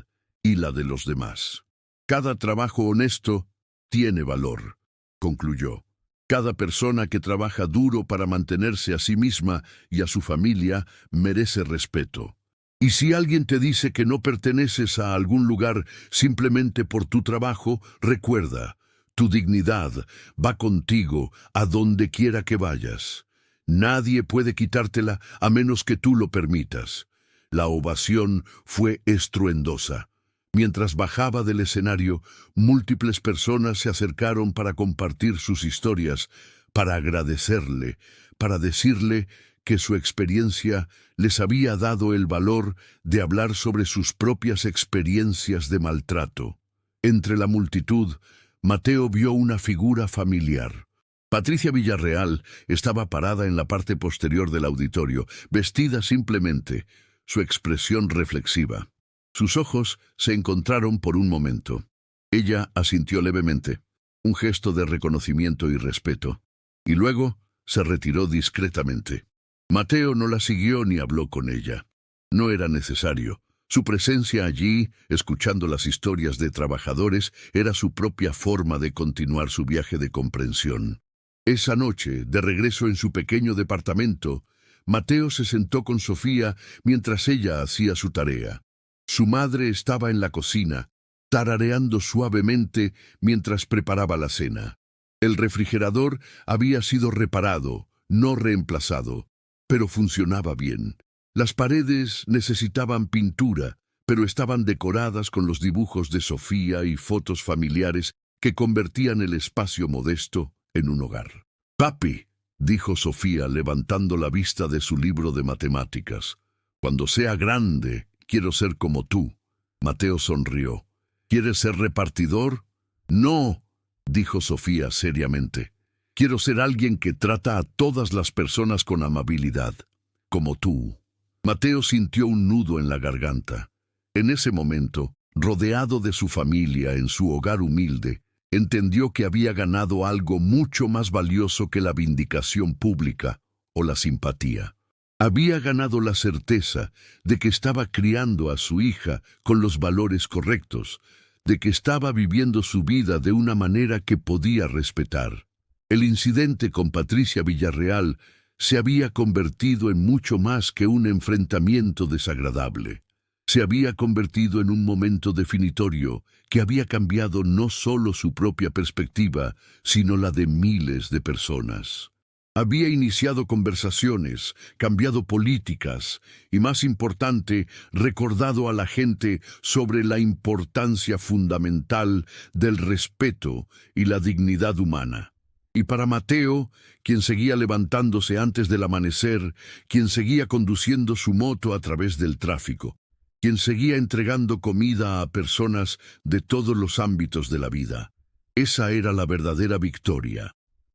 y la de los demás. «Cada trabajo honesto tiene valor», concluyó. «Cada persona que trabaja duro para mantenerse a sí misma y a su familia merece respeto. Y si alguien te dice que no perteneces a algún lugar simplemente por tu trabajo, recuerda, tu dignidad va contigo a donde quiera que vayas. Nadie puede quitártela a menos que tú lo permitas». La ovación fue estruendosa. Mientras bajaba del escenario, múltiples personas se acercaron para compartir sus historias, para agradecerle, para decirle que su experiencia les había dado el valor de hablar sobre sus propias experiencias de maltrato. Entre la multitud, Mateo vio una figura familiar. Patricia Villarreal estaba parada en la parte posterior del auditorio, vestida simplemente, su expresión reflexiva. Sus ojos se encontraron por un momento. Ella asintió levemente, un gesto de reconocimiento y respeto, y luego se retiró discretamente. Mateo no la siguió ni habló con ella. No era necesario. Su presencia allí, escuchando las historias de trabajadores, era su propia forma de continuar su viaje de comprensión. Esa noche, de regreso en su pequeño departamento, Mateo se sentó con Sofía mientras ella hacía su tarea. Su madre estaba en la cocina, tarareando suavemente mientras preparaba la cena. El refrigerador había sido reparado, no reemplazado, pero funcionaba bien. Las paredes necesitaban pintura, pero estaban decoradas con los dibujos de Sofía y fotos familiares que convertían el espacio modesto en un hogar. «Papi», dijo Sofía levantando la vista de su libro de matemáticas, «cuando sea grande, quiero ser como tú». Mateo sonrió. «¿Quieres ser repartidor?» «No», dijo Sofía seriamente. «Quiero ser alguien que trata a todas las personas con amabilidad, como tú». Mateo sintió un nudo en la garganta. En ese momento, rodeado de su familia en su hogar humilde, entendió que había ganado algo mucho más valioso que la vindicación pública o la simpatía. Había ganado la certeza de que estaba criando a su hija con los valores correctos, de que estaba viviendo su vida de una manera que podía respetar. El incidente con Patricia Villarreal se había convertido en mucho más que un enfrentamiento desagradable. Se había convertido en un momento definitorio que había cambiado no solo su propia perspectiva, sino la de miles de personas. Había iniciado conversaciones, cambiado políticas y, más importante, recordado a la gente sobre la importancia fundamental del respeto y la dignidad humana. Y para Mateo, quien seguía levantándose antes del amanecer, quien seguía conduciendo su moto a través del tráfico, quien seguía entregando comida a personas de todos los ámbitos de la vida, esa era la verdadera victoria.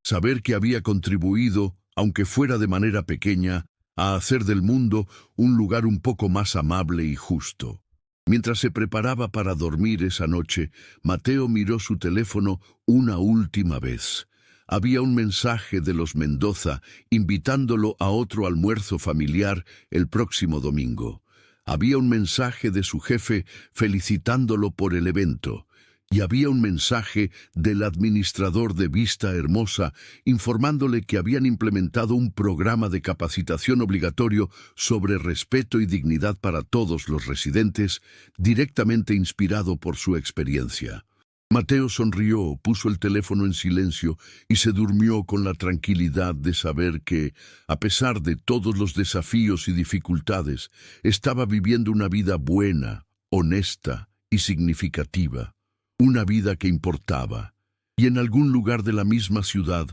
Saber que había contribuido, aunque fuera de manera pequeña, a hacer del mundo un lugar un poco más amable y justo. Mientras se preparaba para dormir esa noche, Mateo miró su teléfono una última vez. Había un mensaje de los Mendoza invitándolo a otro almuerzo familiar el próximo domingo. Había un mensaje de su jefe felicitándolo por el evento. Y había un mensaje del administrador de Vista Hermosa informándole que habían implementado un programa de capacitación obligatorio sobre respeto y dignidad para todos los residentes, directamente inspirado por su experiencia. Mateo sonrió, puso el teléfono en silencio y se durmió con la tranquilidad de saber que, a pesar de todos los desafíos y dificultades, estaba viviendo una vida buena, honesta y significativa. Una vida que importaba. Y en algún lugar de la misma ciudad,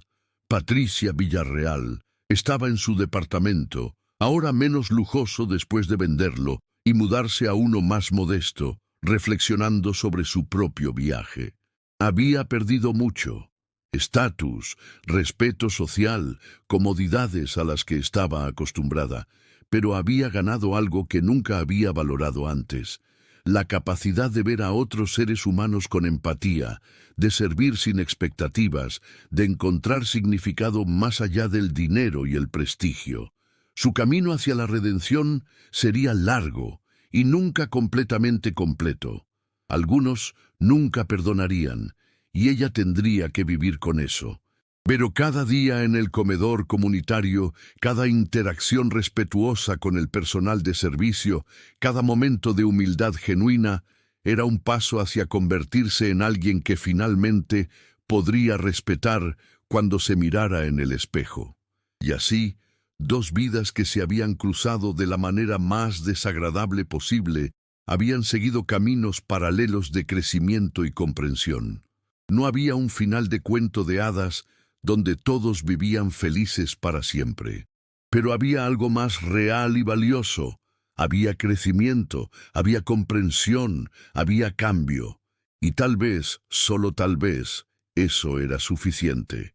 Patricia Villarreal estaba en su departamento, ahora menos lujoso después de venderlo y mudarse a uno más modesto, reflexionando sobre su propio viaje. Había perdido mucho: estatus, respeto social, comodidades a las que estaba acostumbrada, pero había ganado algo que nunca había valorado antes: la capacidad de ver a otros seres humanos con empatía, de servir sin expectativas, de encontrar significado más allá del dinero y el prestigio. Su camino hacia la redención sería largo y nunca completamente completo. Algunos nunca perdonarían, y ella tendría que vivir con eso. Pero cada día en el comedor comunitario, cada interacción respetuosa con el personal de servicio, cada momento de humildad genuina, era un paso hacia convertirse en alguien que finalmente podría respetar cuando se mirara en el espejo. Y así, dos vidas que se habían cruzado de la manera más desagradable posible, habían seguido caminos paralelos de crecimiento y comprensión. No había un final de cuento de hadas donde todos vivían felices para siempre. Pero había algo más real y valioso. Había crecimiento, había comprensión, había cambio. Y tal vez, solo tal vez, eso era suficiente.